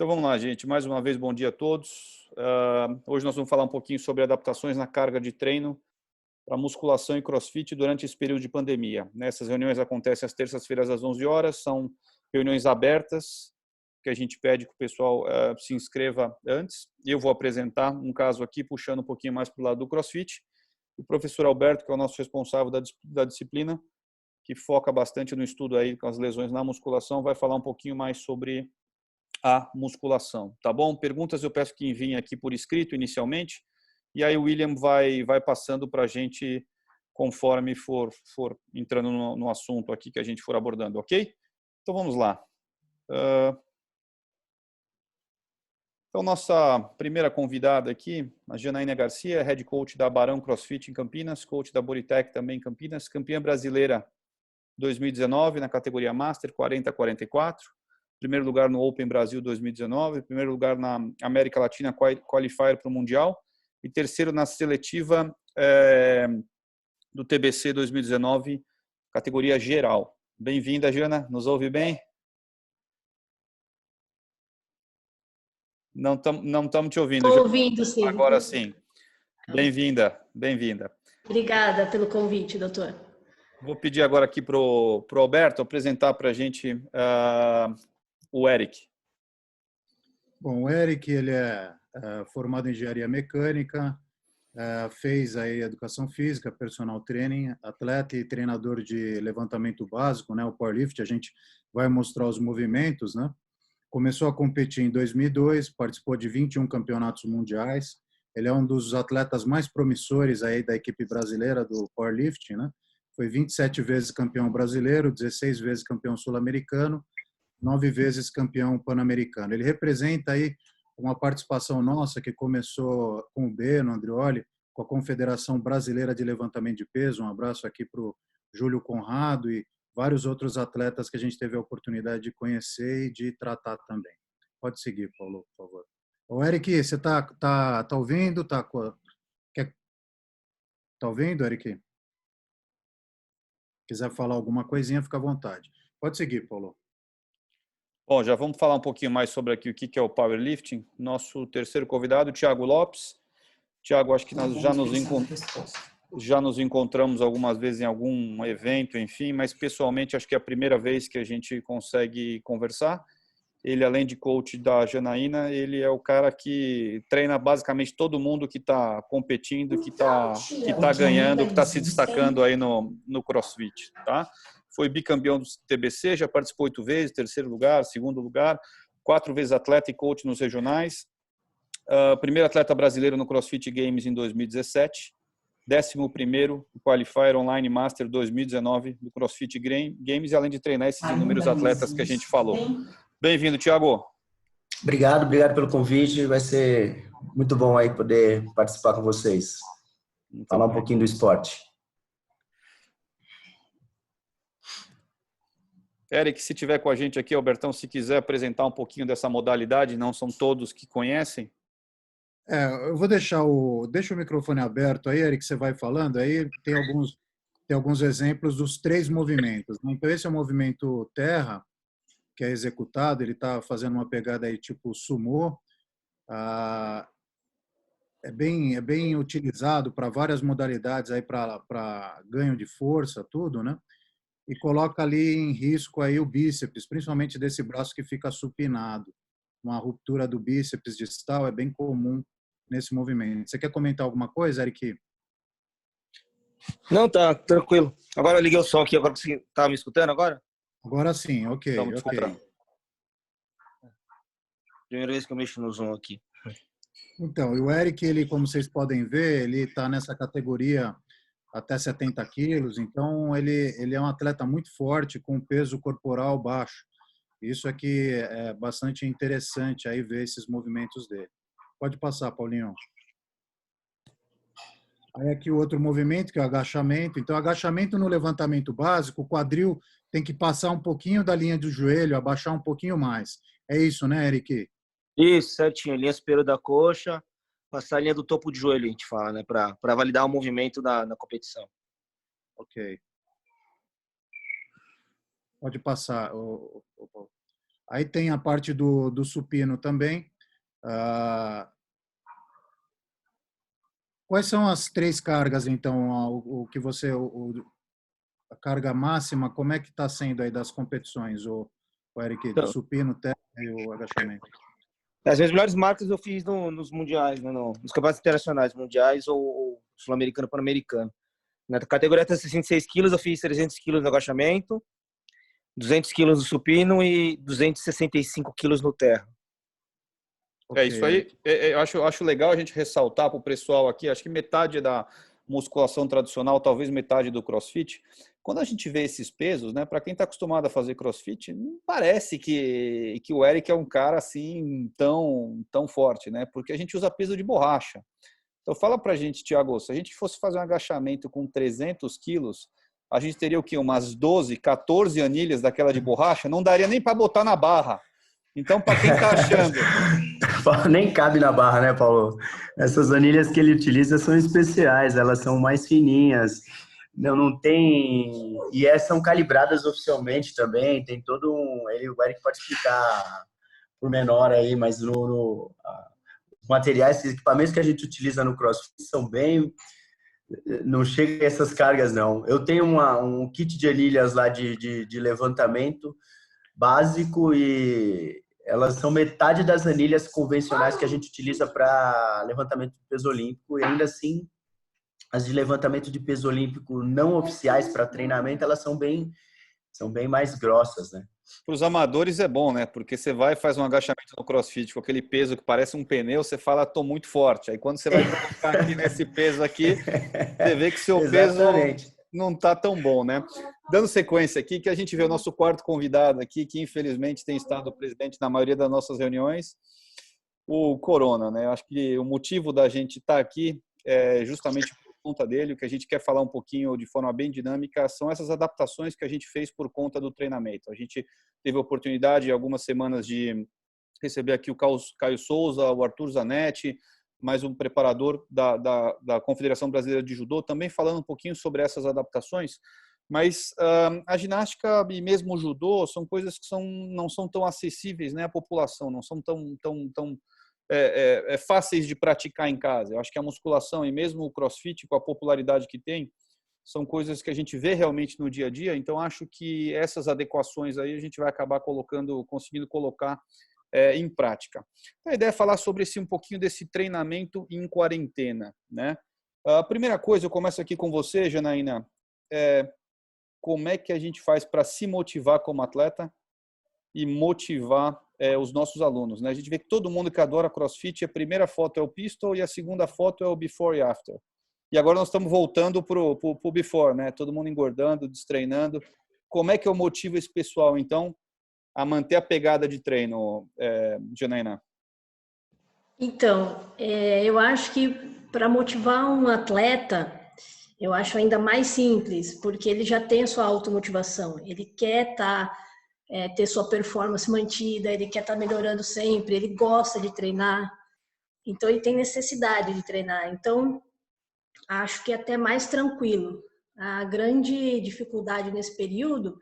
Então vamos lá, gente. Mais uma vez, bom dia a todos. Hoje nós vamos falar um pouquinho sobre adaptações na carga de treino para musculação e crossfit durante esse período de pandemia. Essas reuniões acontecem às terças-feiras às 11 horas, são reuniões abertas, que a gente pede que o pessoal se inscreva antes. Eu vou apresentar um caso aqui, puxando um pouquinho mais para o lado do crossfit. O professor Alberto, que é o nosso responsável da disciplina, que foca bastante no estudo aí com as lesões na musculação, vai falar um pouquinho mais sobre a musculação, tá bom? Perguntas eu peço que enviem aqui por escrito inicialmente, e aí o William vai passando para a gente conforme for entrando no assunto aqui que a gente for abordando, ok? Então vamos lá. Então nossa primeira convidada aqui, a Janaína Garcia, Head Coach da Barão CrossFit em Campinas, Coach da Bodytech também em Campinas, campeã brasileira 2019 na categoria Master 40-44, primeiro lugar no Open Brasil 2019, primeiro lugar na América Latina Qualifier para o Mundial e terceiro na seletiva do TBC 2019, categoria geral. Bem-vinda, Jana. Nos ouve bem? Não estamos te ouvindo, Estou ouvindo, sim. Agora sim. Bem-vinda, bem-vinda. Obrigada pelo convite, doutor. Vou pedir agora aqui para o Alberto apresentar para a gente o Eric. Bom, o Eric ele é formado em engenharia mecânica, fez aí educação física, personal training, atleta e treinador de levantamento básico, né, o powerlift. A gente vai mostrar os movimentos, né? Começou a competir em 2002, participou de 21 campeonatos mundiais. Ele é um dos atletas mais promissores aí da equipe brasileira do powerlifting, né? Foi 27 vezes campeão brasileiro, 16 vezes campeão sul-americano, 9 vezes campeão pan-americano. Ele representa aí uma participação nossa que começou com o Beno Andrioli, com a Confederação Brasileira de Levantamento de Peso. Um abraço aqui para o Júlio Conrado e vários outros atletas que a gente teve a oportunidade de conhecer e de tratar também. Pode seguir, Paulo, por favor. Ô, Eric, você tá ouvindo? Tá ouvindo, Eric? Quiser falar alguma coisinha, fica à vontade. Pode seguir, Paulo. Bom, já vamos falar um pouquinho mais sobre aqui o que é o powerlifting. Nosso terceiro convidado, Thiago Lopes. Thiago, acho que nós já nos encontramos algumas vezes em algum evento, enfim, mas pessoalmente acho que é a primeira vez que a gente consegue conversar. Ele, além de coach da Janaína, ele é o cara que treina basicamente todo mundo que está competindo, que está ganhando, que está se destacando aí no CrossFit, tá? Foi bicampeão do TBC, já participou 8 vezes, terceiro lugar, segundo lugar, 4 vezes atleta e coach nos regionais. Primeiro atleta brasileiro no CrossFit Games em 2017. 11º Qualifier Online Master 2019 do CrossFit Games, e além de treinar esses inúmeros atletas que a gente falou. Bem-vindo, Thiago. Obrigado pelo convite. Vai ser muito bom aí poder participar com vocês. Falar um pouquinho do esporte. Eric, se tiver com a gente aqui, Albertão, se quiser apresentar um pouquinho dessa modalidade, não são todos que conhecem. Eu vou deixa o microfone aberto aí, Eric, você vai falando, aí tem alguns exemplos dos 3 movimentos, né? Então, esse é o movimento terra, que é executado, ele está fazendo uma pegada aí tipo sumô, é bem utilizado para várias modalidades aí para ganho de força, tudo, né? E coloca ali em risco aí o bíceps, principalmente desse braço que fica supinado. Uma ruptura do bíceps distal é bem comum nesse movimento. Você quer comentar alguma coisa, Eric? Não, tá tranquilo. Agora eu liguei o som aqui, agora você tá me escutando agora? Agora sim, ok. Primeira vez que eu mexo no Zoom aqui. Então, o Eric, ele, como vocês podem ver, ele está nessa categoria até 70 quilos, então ele é um atleta muito forte, com peso corporal baixo. Isso aqui é bastante interessante aí ver esses movimentos dele. Pode passar, Paulinho. Aí aqui o outro movimento, que é o agachamento. Então, agachamento no levantamento básico, o quadril tem que passar um pouquinho da linha do joelho, abaixar um pouquinho mais. É isso, né, Eric? Isso, certinho. Linha superior da coxa, passar a linha do topo de joelho, a gente fala, né? Para validar o movimento na competição. Ok. Pode passar. Aí tem a parte do supino também. Quais são as 3 cargas, então, o que você, a carga máxima, como é que está sendo aí das competições, o Eric, do Então, supino, terra e o agachamento? as minhas melhores marcas eu fiz nos mundiais, né, nos campeonatos internacionais, mundiais ou sul-americano, pan-americano. Na categoria até 66 quilos, eu fiz 300 quilos no agachamento, 200 quilos no supino e 265 quilos no terra. É isso aí. Eu acho legal a gente ressaltar para o pessoal aqui, acho que metade da musculação tradicional, talvez metade do CrossFit. Quando a gente vê esses pesos, né, para quem está acostumado a fazer CrossFit, não parece que o Eric é um cara assim tão forte, né? Porque a gente usa peso de borracha. Então fala para a gente, Thiago, se a gente fosse fazer um agachamento com 300 quilos, a gente teria o quê? Umas 12, 14 anilhas daquela de borracha? Não daria nem para botar na barra. Então, para quem está achando... Nem cabe na barra, né, Paulo? Essas anilhas que ele utiliza são especiais, elas são mais fininhas, não tem... E são calibradas oficialmente também, tem todo um... O Eric pode explicar por menor aí, mas os materiais, os equipamentos que a gente utiliza no CrossFit são bem... Não chega a essas cargas, não. Eu tenho um kit de anilhas lá de levantamento básico e elas são metade das anilhas convencionais que a gente utiliza para levantamento de peso olímpico e ainda assim as de levantamento de peso olímpico não oficiais para treinamento, elas são bem mais grossas, né? Para os amadores é bom, né? Porque você vai e faz um agachamento no CrossFit com aquele peso que parece um pneu, você fala, tô muito forte. Aí quando você vai colocar aqui nesse peso aqui, você vê que seu peso não tá tão bom, né? Dando sequência aqui, que a gente vê o nosso quarto convidado aqui, que infelizmente tem estado presente na maioria das nossas reuniões, o Corona, né? Acho que o motivo da gente estar aqui é justamente por conta dele. O que a gente quer falar um pouquinho de forma bem dinâmica são essas adaptações que a gente fez por conta do treinamento. A gente teve a oportunidade, algumas semanas, de receber aqui o Caio Souza, o Arthur Zanetti, mais um preparador da Confederação Brasileira de Judô, também falando um pouquinho sobre essas adaptações. Mas a ginástica e mesmo o judô são coisas que não são tão acessíveis, né, à população, não são tão fáceis de praticar em casa. Eu acho que a musculação e mesmo o CrossFit, com a popularidade que tem, são coisas que a gente vê realmente no dia a dia. Então, acho que essas adequações aí a gente vai acabar conseguindo colocar em prática. A ideia é falar sobre um pouquinho desse treinamento em quarentena, né? A primeira coisa, eu começo aqui com você, Janaína, como é que a gente faz para se motivar como atleta e motivar os nossos alunos, né? A gente vê que todo mundo que adora CrossFit, a primeira foto é o pistol e a segunda foto é o before e after. E agora nós estamos voltando para o before, né? Todo mundo engordando, destreinando. Como é que eu motivo esse pessoal, então, a manter a pegada de treino, Janaína? Então, eu acho que para motivar um atleta, eu acho ainda mais simples, porque ele já tem a sua automotivação, ele quer ter sua performance mantida, ele quer estar melhorando sempre, ele gosta de treinar, então ele tem necessidade de treinar. Então, acho que é até mais tranquilo. A grande dificuldade nesse período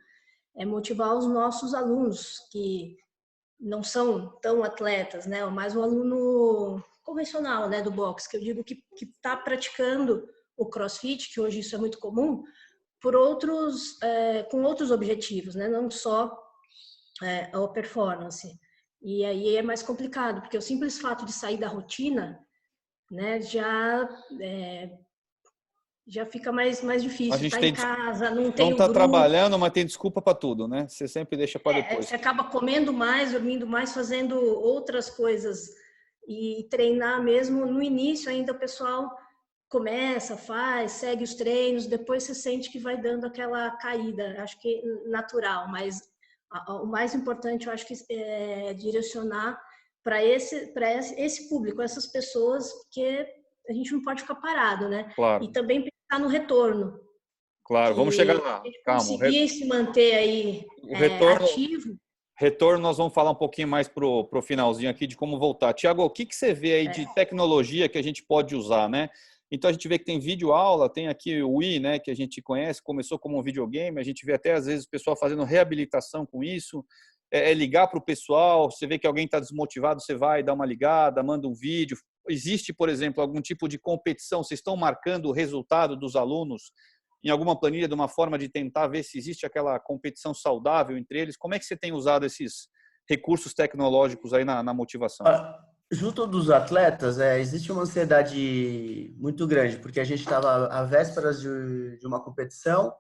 é motivar os nossos alunos, que não são tão atletas, né? Mais um aluno convencional, né, do boxe, que eu digo que está praticando o CrossFit, que hoje isso é muito comum, com outros objetivos, né? Não só a performance. E aí é mais complicado, porque o simples fato de sair da rotina, né, já fica mais difícil. Tá em casa, não tem o grupo. Tá trabalhando, mas tem desculpa para tudo, né? Você sempre deixa para depois. Você acaba comendo mais, dormindo mais, fazendo outras coisas. E treinar mesmo, no início ainda o pessoal começa, segue os treinos, depois você sente que vai dando aquela caída, acho que natural, mas o mais importante eu acho que é direcionar para esse público, essas pessoas, porque a gente não pode ficar parado, né? Claro. E também pensar no retorno. Claro, vamos chegar lá. A gente conseguir se manter aí ativo. Retorno, nós vamos falar um pouquinho mais pro finalzinho aqui de como voltar. Tiago, o que você vê aí de tecnologia que a gente pode usar, né? Então a gente vê que tem videoaula, tem aqui o Wii, né, que a gente conhece, começou como um videogame, a gente vê até às vezes o pessoal fazendo reabilitação com isso. É ligar para o pessoal? Você vê que alguém está desmotivado, você vai dar uma ligada, manda um vídeo. Existe, por exemplo, algum tipo de competição? Vocês estão marcando o resultado dos alunos em alguma planilha de uma forma de tentar ver se existe aquela competição saudável entre eles? Como é que você tem usado esses recursos tecnológicos aí na motivação? Junto dos atletas, existe uma ansiedade muito grande, porque a gente estava à vésperas de uma competição,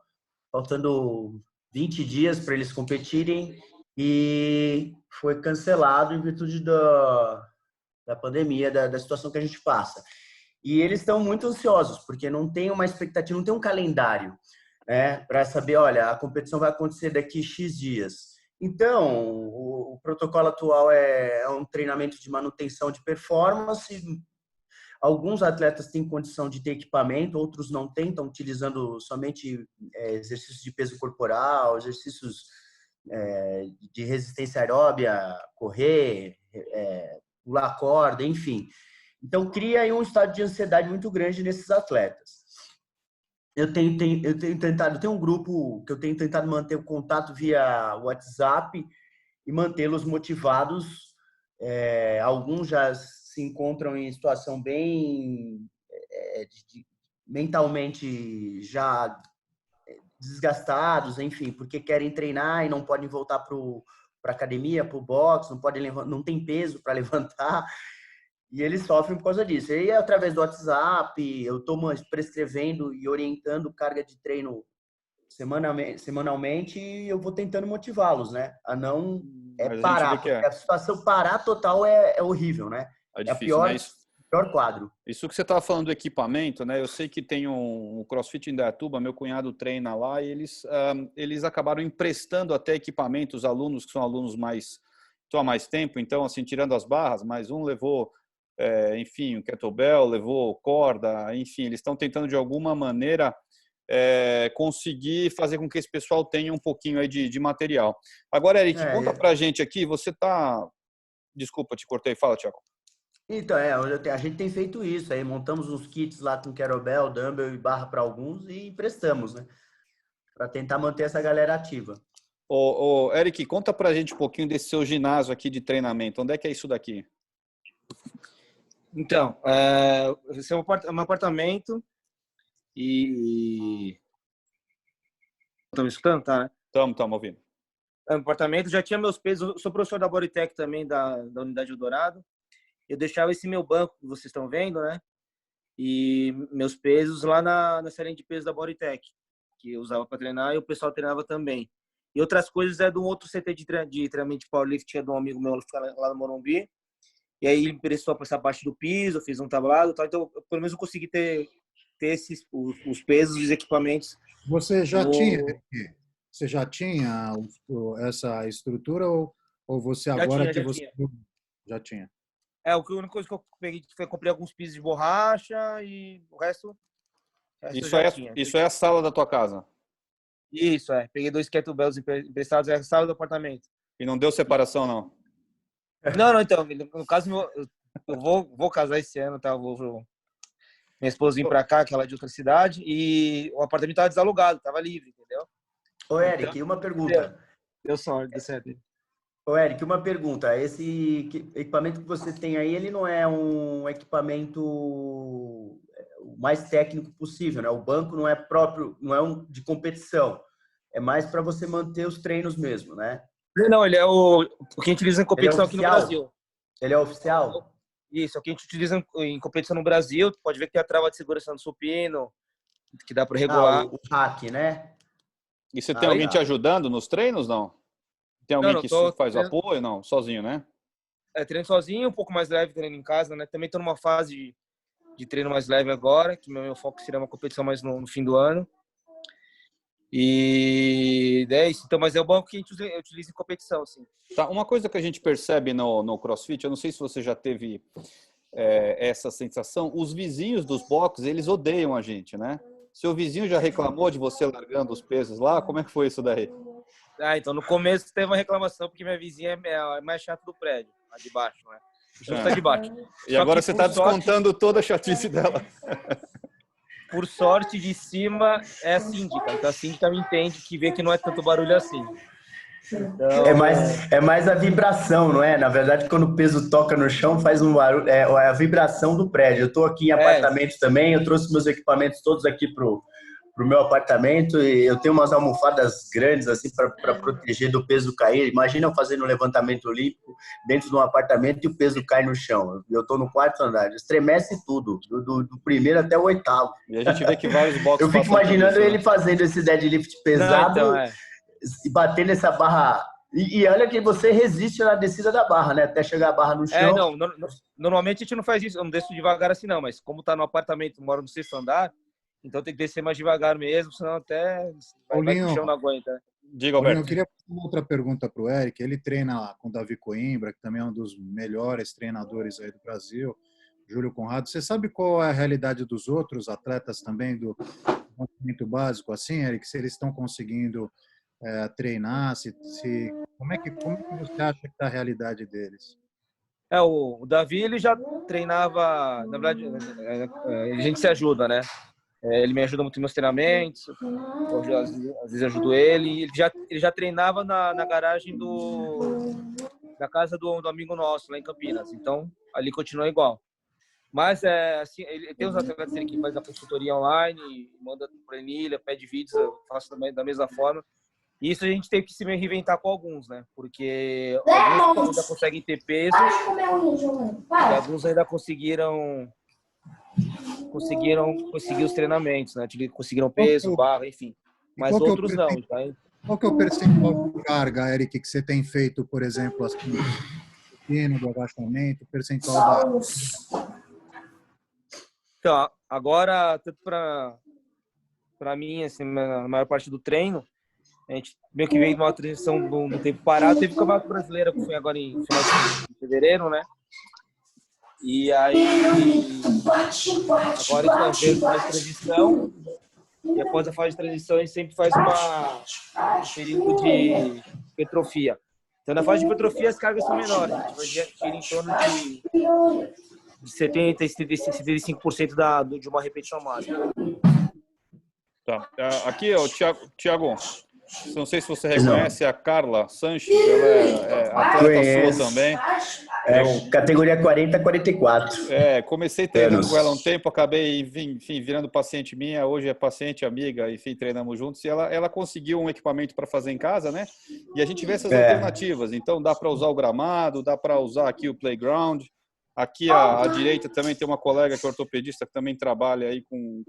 faltando 20 dias para eles competirem, e foi cancelado em virtude da pandemia, da situação que a gente passa. E eles estão muito ansiosos, porque não tem uma expectativa, não tem um calendário, né, para saber, olha, a competição vai acontecer daqui X dias. Então, o protocolo atual é um treinamento de manutenção de performance. Alguns atletas têm condição de ter equipamento, outros não têm, estão utilizando somente exercícios de peso corporal, exercícios de resistência aeróbia, correr, pular corda, enfim. Então, cria aí um estado de ansiedade muito grande nesses atletas. Eu tenho um grupo que eu tenho tentado manter o contato via WhatsApp e mantê-los motivados. Alguns já se encontram em situação bem mentalmente já desgastados, enfim, porque querem treinar e não podem voltar para a academia, para o boxe, não tem peso para levantar. E eles sofrem por causa disso. E através do WhatsApp, eu estou prescrevendo e orientando carga de treino semanalmente e eu vou tentando motivá-los, né? A não parar, porque a situação parar total é horrível, né? É difícil, né? Pior quadro. Isso que você estava falando do equipamento, né? Eu sei que tem um CrossFit em Indaiatuba, meu cunhado treina lá, e eles acabaram emprestando até equipamento, os alunos que são alunos estão há mais tempo, então, assim, tirando as barras, mais um levou, enfim, o kettlebell, levou corda, enfim, eles estão tentando de alguma maneira conseguir fazer com que esse pessoal tenha um pouquinho aí de material. Agora, Eric, conta pra gente aqui, você tá... Desculpa, te cortei, fala, Thiago. Então, a gente tem feito isso, aí montamos uns kits lá com kettlebell, dumbbell e barra para alguns e emprestamos, né? Para tentar manter essa galera ativa. Eric, conta pra gente um pouquinho desse seu ginásio aqui de treinamento. Onde é que é isso daqui? Então, esse é um apartamento e... Estão me escutando, tá, né? Estamos ouvindo. É um apartamento, já tinha meus pesos, eu sou professor da Bodytech também, da Unidade Eldorado. Eu deixava esse meu banco que vocês estão vendo, né? E meus pesos lá na salinha de peso da Bodytech, que eu usava para treinar e o pessoal treinava também. E outras coisas do outro CT de treinamento de powerlifting, de um amigo meu lá no Morumbi. E aí ele emprestou para essa parte do piso, eu fiz um tablado e tal. Então, pelo menos eu consegui ter os pesos e os equipamentos. Você já tinha essa estrutura ou você agora já tinha? A única coisa que eu peguei foi comprei alguns pisos de borracha e o resto isso é a sala da tua casa? Isso, Peguei 2 kettlebells emprestados, é a sala do apartamento. E não deu separação, não? Não, então, no caso, eu vou casar esse ano, tá? Minha esposa vir pra cá, que ela é de outra cidade, e o apartamento tava desalugado, tava livre, entendeu? Ô, Eric, então, uma pergunta. Deu sorte, deu certo. Ô, Eric, uma pergunta. Esse equipamento que você tem aí, ele não é um equipamento o mais técnico possível, né? O banco não é próprio, não é um de competição. É mais para você manter os treinos mesmo, né? Não, ele é o que a gente utiliza em competição aqui no Brasil. Ele é oficial? Isso, o que a gente utiliza em competição no Brasil. Tu pode ver que tem a trava de segurança no supino, que dá para regular. O hack, né? E você tem alguém te ajudando nos treinos, não? Tem alguém que faz apoio? Não, sozinho, né? Treino sozinho, um pouco mais leve, treino em casa, né? Também estou numa fase de treino mais leve agora, que meu foco seria uma competição mais no fim do ano. E é isso. Então, mas é o banco que a gente utiliza em competição, assim. Tá, uma coisa que a gente percebe no CrossFit, eu não sei se você já teve essa sensação, os vizinhos dos boxes, eles odeiam a gente, né? Seu vizinho já reclamou de você largando os pesos lá? Como é que foi isso daí? Então no começo teve uma reclamação, porque minha vizinha é a mais chata do prédio, a de baixo, né? Justa de baixo. E agora você está descontando toda a chatice dela. Por sorte, de cima é a síndica. Então a síndica me entende, que vê que não é tanto barulho assim. Então, É mais a vibração, não é? Na verdade, quando o peso toca no chão, faz um barulho. É a vibração do prédio. Eu estou aqui em apartamento também, eu trouxe meus equipamentos todos aqui pro meu apartamento e eu tenho umas almofadas grandes assim para proteger do peso cair. Imagina eu fazendo um levantamento olímpico dentro de um apartamento e o peso cai no chão. Eu estou no 4º andar, estremece tudo, do primeiro até o 8º. E a gente vê que vários boxes Eu fico passam por imaginando isso, ele né? fazendo esse deadlift pesado e batendo essa barra. E olha que você resiste na descida da barra, né? Até chegar a barra no chão. Normalmente a gente não faz isso, eu não desço devagar assim não, mas como tá no apartamento, moro no 6º andar, então tem que descer mais devagar mesmo, senão até vai que o chão não aguenta. Diga, Paulinho, Alberto. eu queria fazer uma outra pergunta para o Eric. Ele treina lá com o Davi Coimbra, que também é um dos melhores treinadores aí do Brasil, Júlio Conrado. Você sabe qual é a realidade dos outros atletas também do movimento básico, assim, Eric? Se eles estão conseguindo treinar, como é que você acha que está a realidade deles? O Davi, ele já treinava, na verdade, a gente se ajuda, né? Ele me ajuda muito nos meus treinamentos, às vezes ajudo ele. Ele já treinava na garagem da casa do amigo nosso, lá em Campinas. Então, ali continua igual. Mas, assim, ele tem uns atletas dele que faz a consultoria online, manda planilha, pede vídeos, eu faço também da mesma forma. E isso a gente teve que se reinventar com alguns, né? Porque alguns ainda conseguem ter peso, e alguns ainda conseguiram os treinamentos, né? Conseguiram peso, barra, enfim. Mas outros não. Tá? Qual que é o percentual de carga, Eric, que você tem feito, por exemplo, assim, do agachamento, percentual da... Então, agora, tanto para mim, assim, na maior parte do treino, a gente meio que veio de uma transição no tempo parado. Teve o Campeonato Brasileiro, que foi agora em final de fevereiro, né? E aí, agora nós veio fase de transição, e após a fase de transição a gente sempre faz um período de hipertrofia. Então, na fase de hipertrofia as cargas são menores, a gente vai em torno de 70% e 75% de uma repetição máxima. Tá. Aqui, ó, Thiago, não sei se você reconhece a Carla Sanches, ela é atleta sua também. Categoria 40-44. Comecei treinando com ela um tempo, acabei, enfim, virando paciente minha, hoje é paciente, amiga, enfim, treinamos juntos, e ela conseguiu um equipamento para fazer em casa, né? E a gente vê essas alternativas, então dá para usar o gramado, dá para usar aqui o playground. Aqui à direita também tem uma colega que é ortopedista, que também trabalha aí com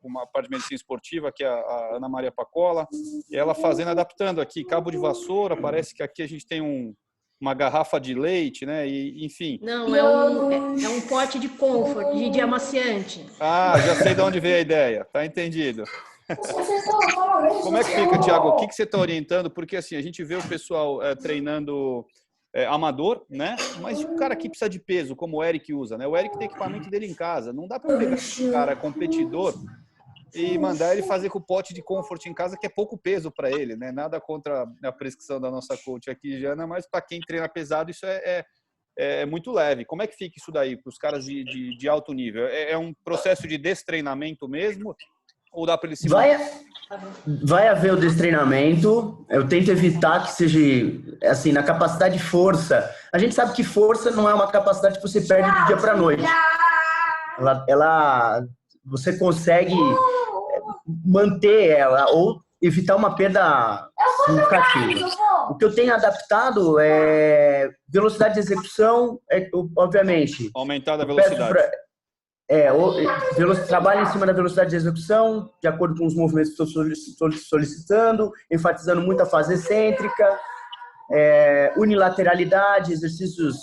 uma parte de medicina esportiva, que é a Ana Maria Pacola, e ela fazendo, adaptando aqui, cabo de vassoura, parece que aqui a gente tem uma garrafa de leite, né? E, enfim. Não, é um pote de comfort, de amaciante. Ah, já sei de onde veio a ideia, tá entendido. Como é que fica, Thiago? O que você está orientando? Porque assim, a gente vê o pessoal treinando amador, né? Mas o cara que precisa de peso, como o Eric usa, né? O Eric tem equipamento dele em casa. Não dá para pegar um cara competidor e mandar ele fazer com o pote de comfort em casa, que é pouco peso para ele, né? Nada contra a prescrição da nossa coach aqui, Jana, mas para quem treina pesado, isso é muito leve. Como é que fica isso daí para os caras de alto nível? É um processo de destreinamento mesmo? Ou dá para ele se... Vai haver o destreinamento. Eu tento evitar que seja, assim, na capacidade de força. A gente sabe que força não é uma capacidade que você perde do dia para a noite. Você consegue manter ela ou evitar uma perda significativa. O que eu tenho adaptado é velocidade de execução, obviamente. Aumentar a velocidade. Trabalho em cima da velocidade de execução, de acordo com os movimentos que estou solicitando, enfatizando muito a fase excêntrica, unilateralidade, exercícios,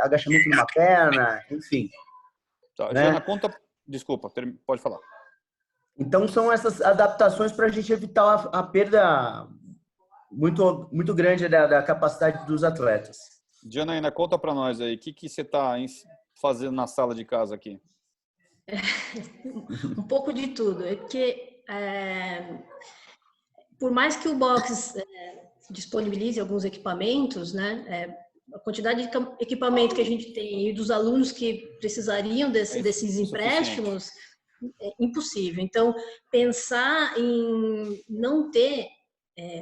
agachamento numa perna, enfim. Tá, né? Jana, conta... Desculpa, pode falar. Então, são essas adaptações para a gente evitar a perda muito, muito grande da capacidade dos atletas. Janaína, conta para nós aí, o que você está fazendo na sala de casa aqui? Um pouco de tudo. É que, por mais que o box disponibilize alguns equipamentos, né, a quantidade de equipamento que a gente tem e dos alunos que precisariam desses empréstimos é impossível. Então, pensar em não ter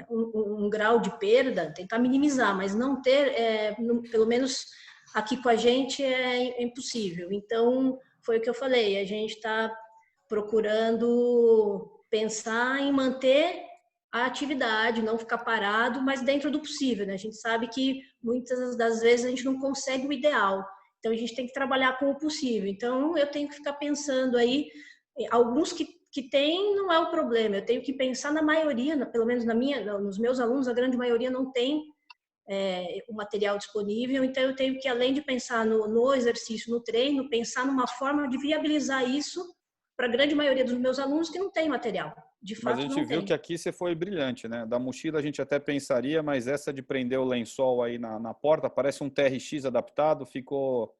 um grau de perda, tentar minimizar, mas não ter, pelo menos aqui com a gente, é impossível. Então, foi o que eu falei, a gente está procurando pensar em manter a atividade, não ficar parado, mas dentro do possível, né? A gente sabe que muitas das vezes a gente não consegue o ideal, então a gente tem que trabalhar com o possível. Então, eu tenho que ficar pensando aí, alguns que tem, não é o problema. Eu tenho que pensar na maioria, pelo menos nos meus alunos, a grande maioria não tem o material disponível, então eu tenho que, além de pensar no exercício, no treino, pensar numa forma de viabilizar isso para a grande maioria dos meus alunos que não tem material. De fato, mas a gente viu que aqui você foi brilhante, né? Da mochila a gente até pensaria, mas essa de prender o lençol aí na porta, parece um TRX adaptado, ficou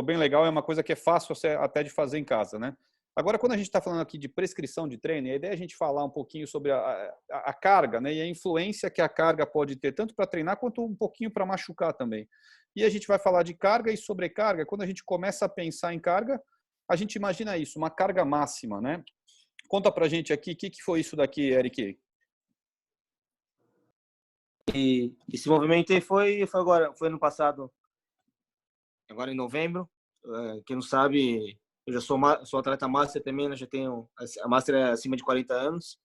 bem legal, é uma coisa que é fácil até de fazer em casa, né? Agora, quando a gente está falando aqui de prescrição de treino, a ideia é a gente falar um pouquinho sobre a carga, né, e a influência que a carga pode ter, tanto para treinar quanto um pouquinho para machucar também. E a gente vai falar de carga e sobrecarga. Quando a gente começa a pensar em carga, a gente imagina isso, uma carga máxima, né? Conta para a gente aqui, o que foi isso daqui, Eric? E esse movimento aí foi ano passado, agora em novembro. Quem não sabe, eu já sou atleta master também, né? Já tenho a master é acima de 40 anos.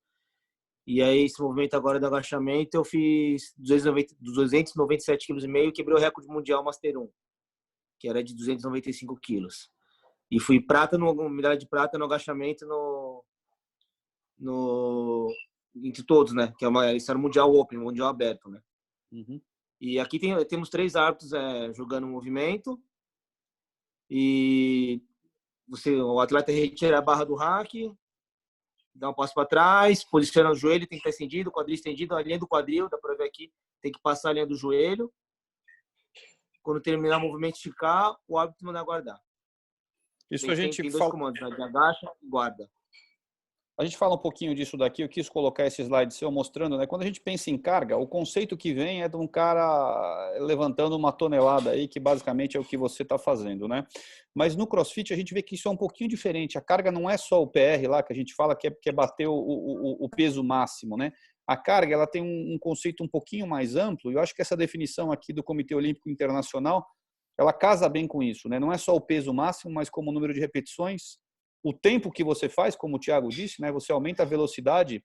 E aí esse movimento agora do agachamento eu fiz 297,5 kg e quebrei o recorde mundial Master 1, que era de 295 kg. E fui medalha de prata no agachamento entre todos, né? Que isso era o Mundial Open, Mundial aberto, né? Uhum. E aqui temos 3 árbitros jogando o movimento. E o atleta retira a barra do rack, dá um passo para trás, posiciona o joelho, tem que estar estendido, o quadril estendido, a linha do quadril, dá para ver aqui, tem que passar a linha do joelho. Quando terminar o movimento, esticar, o árbitro manda guardar. Isso tem dois comandos, né? De agacha e guarda. A gente fala um pouquinho disso daqui, eu quis colocar esse slide seu mostrando, né? Quando a gente pensa em carga, o conceito que vem é de um cara levantando uma tonelada aí, que basicamente é o que você está fazendo, né? Mas no CrossFit a gente vê que isso é um pouquinho diferente. A carga não é só o PR lá, que a gente fala que é bater o peso máximo, né? A carga, ela tem um conceito um pouquinho mais amplo, e eu acho que essa definição aqui do Comitê Olímpico Internacional, ela casa bem com isso, né? Não é só o peso máximo, mas como o número de repetições, o tempo que você faz, como o Thiago disse, né? Você aumenta a velocidade,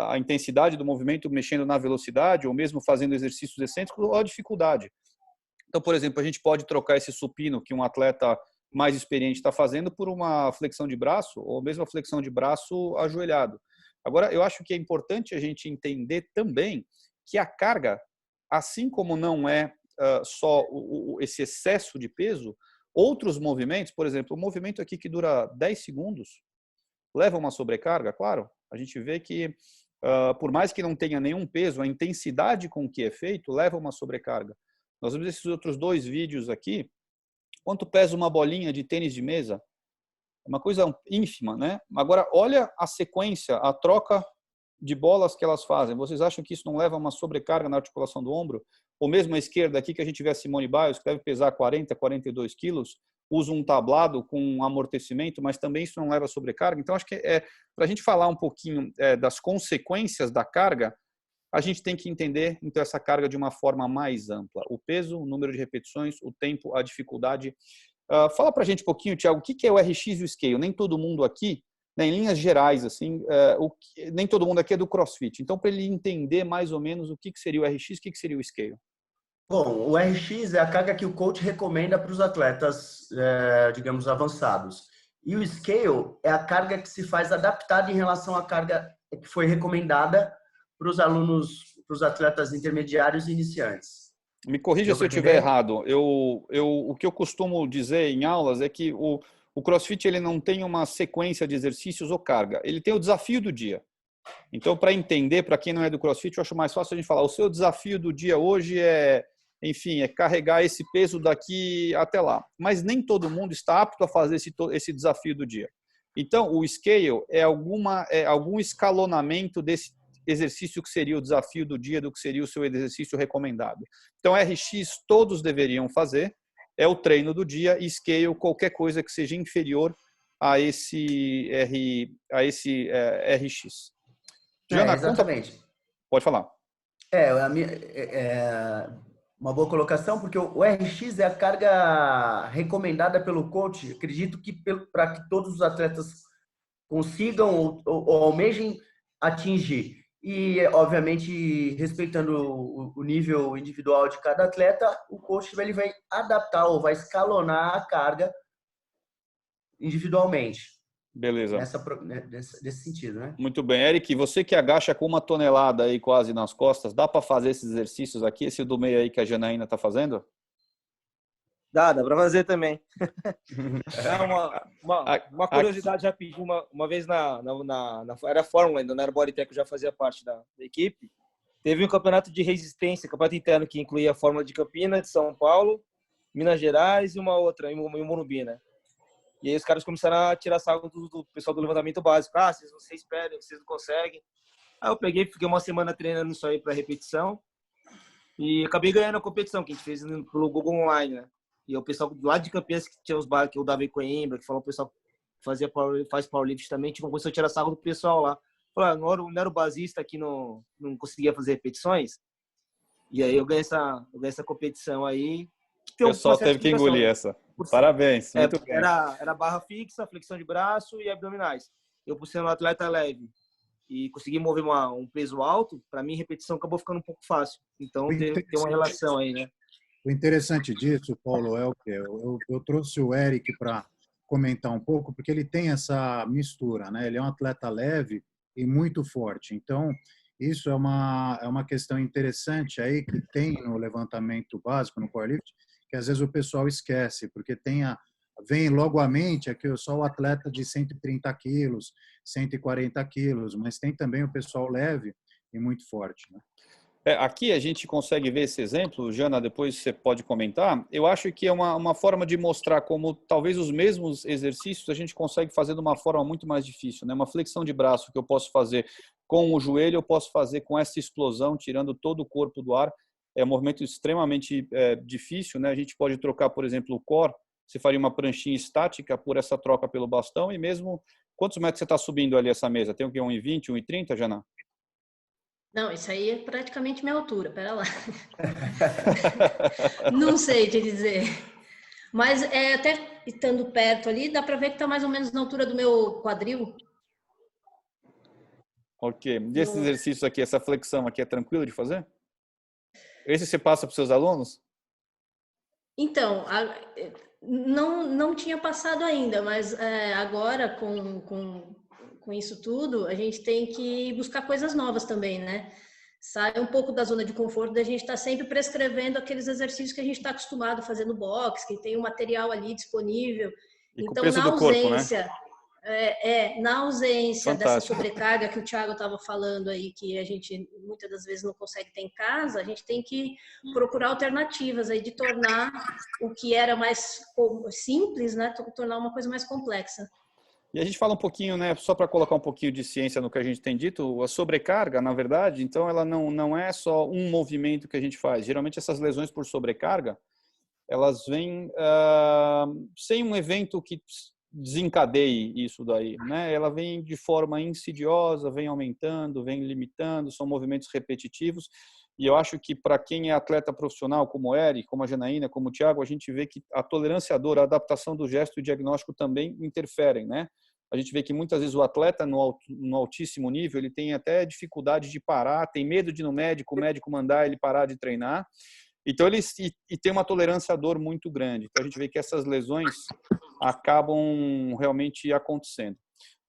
a intensidade do movimento mexendo na velocidade, ou mesmo fazendo exercícios excêntricos, ou a dificuldade. Então, por exemplo, a gente pode trocar esse supino que um atleta mais experiente está fazendo por uma flexão de braço, ou mesmo a flexão de braço ajoelhado. Agora, eu acho que é importante a gente entender também que a carga, assim como não é só esse excesso de peso, outros movimentos, por exemplo, o movimento aqui que dura 10 segundos, leva uma sobrecarga, claro. A gente vê que, por mais que não tenha nenhum peso, a intensidade com que é feito leva uma sobrecarga. Nós vemos esses outros 2 vídeos aqui. Quanto pesa uma bolinha de tênis de mesa? É uma coisa ínfima, né? Agora, olha a sequência, a troca de bolas que elas fazem. Vocês acham que isso não leva uma sobrecarga na articulação do ombro? Ou mesmo a esquerda aqui, que a gente vê a Simone Biles, que deve pesar 40, 42 quilos, usa um tablado com um amortecimento, mas também isso não leva sobrecarga. Então, acho que para a gente falar um pouquinho das consequências da carga, a gente tem que entender, então, essa carga de uma forma mais ampla. O peso, o número de repetições, o tempo, a dificuldade. Fala para a gente um pouquinho, Thiago, o que é o RX e o Scale? Nem todo mundo aqui, né, em linhas gerais, assim, nem todo mundo aqui é do CrossFit. Então, para ele entender mais ou menos o que seria o RX, o que seria o Scale? Bom, o RX é a carga que o coach recomenda para os atletas, digamos, avançados. E o Scale é a carga que se faz adaptada em relação à carga que foi recomendada para os alunos, para os atletas intermediários e iniciantes. Me corrija se eu estiver errado. O que eu costumo dizer em aulas é que o CrossFit ele não tem uma sequência de exercícios ou carga. Ele tem o desafio do dia. Então, para entender, para quem não é do CrossFit, eu acho mais fácil a gente falar. O seu desafio do dia hoje enfim, é carregar esse peso daqui até lá. Mas nem todo mundo está apto a fazer esse desafio do dia. Então, o Scale é algum escalonamento desse exercício que seria o desafio do dia, do que seria o seu exercício recomendado. Então, RX todos deveriam fazer, é o treino do dia, e Scale qualquer coisa que seja inferior a esse RX. Jana, exatamente. Pode falar. Uma boa colocação, porque o RX é a carga recomendada pelo coach. Acredito que para que todos os atletas consigam ou almejem atingir. E, obviamente, respeitando o nível individual de cada atleta, o coach ele vai adaptar ou vai escalonar a carga individualmente. Beleza. Nesse sentido, né? Muito bem. Eric, você que agacha com 1 tonelada aí quase nas costas, dá para fazer esses exercícios aqui, esse do meio aí que a Janaína está fazendo? Dá para fazer também. Uma curiosidade rapidinho, uma vez era a Fórmula ainda, não era Bodytech, eu já fazia parte da equipe. Teve um campeonato de resistência, campeonato interno que incluía a Fórmula de Campinas, de São Paulo, Minas Gerais e uma outra, em Morumbi, né? E aí os caras começaram a tirar sarro do pessoal do levantamento básico. Vocês pedem, vocês não conseguem. Aí eu fiquei uma semana treinando isso aí para repetição e acabei ganhando a competição que a gente fez pelo Google Online, né? E o pessoal lá de Campinas, que tinha os bares, que o Davi Coimbra, que falou o pessoal que faz powerlift também, tipo, começou a tirar sarro do pessoal lá. Falei, não era o basista que não conseguia fazer repetições? E aí eu ganhei essa competição aí. O pessoal teve que engolir essa. Parabéns, muito bem. Era barra fixa, flexão de braço e abdominais. Eu, por ser um atleta leve e conseguir mover um peso alto, para mim, repetição acabou ficando um pouco fácil. Então, tem uma relação aí, né? O interessante disso, Paulo, é o quê? Eu trouxe o Eric para comentar um pouco, porque ele tem essa mistura, né? Ele é um atleta leve e muito forte. Então, isso é uma questão interessante aí que tem no levantamento básico, no powerlift, que às vezes o pessoal esquece, porque vem logo à mente aqui só o atleta de 130 quilos, 140 quilos, mas tem também o pessoal leve e muito forte, né? Aqui a gente consegue ver esse exemplo, Jana, depois você pode comentar. Eu acho que é uma forma de mostrar como talvez os mesmos exercícios a gente consegue fazer de uma forma muito mais difícil, né? Uma flexão de braço que eu posso fazer com o joelho, eu posso fazer com essa explosão, tirando todo o corpo do ar. É um movimento extremamente difícil, né? A gente pode trocar, por exemplo, o core. Você faria uma pranchinha estática por essa troca pelo bastão e mesmo... Quantos metros você está subindo ali essa mesa? Tem o quê? 1,20, 1,30, Jana? Não, isso aí é praticamente minha altura, pera lá. Não sei te dizer. Mas até estando perto ali, dá para ver que está mais ou menos na altura do meu quadril. Ok. E esse exercício aqui, essa flexão aqui, é tranquilo de fazer? Esse você passa para os seus alunos? Então, não tinha passado ainda, mas agora com isso tudo, a gente tem que buscar coisas novas também, né? Sai um pouco da zona de conforto da gente estar sempre prescrevendo aqueles exercícios que a gente está acostumado a fazer no box, que tem o material ali disponível. E com então, o peso na do corpo, ausência, né? Na ausência Fantástico. dessa sobrecarga que o Thiago estava falando aí, que a gente muitas das vezes não consegue ter em casa, a gente tem que procurar alternativas aí de tornar o que era mais simples, né, tornar uma coisa mais complexa. E a gente fala um pouquinho, né, só para colocar um pouquinho de ciência no que a gente tem dito, a sobrecarga, na verdade, então ela não é só um movimento que a gente faz. Geralmente essas lesões por sobrecarga, elas vêm sem um evento que desencadeie isso daí, né? Ela vem de forma insidiosa, vem aumentando, vem limitando, são movimentos repetitivos. E eu acho que para quem é atleta profissional, como o Eric, como a Janaína, como o Thiago, a gente vê que a tolerância à dor, a adaptação do gesto e o diagnóstico também interferem, né? A gente vê que muitas vezes o atleta no altíssimo nível, ele tem até dificuldade de parar, tem medo de ir no médico, o médico mandar ele parar de treinar. Então, ele tem uma tolerância à dor muito grande. Então, a gente vê que essas lesões acabam realmente acontecendo.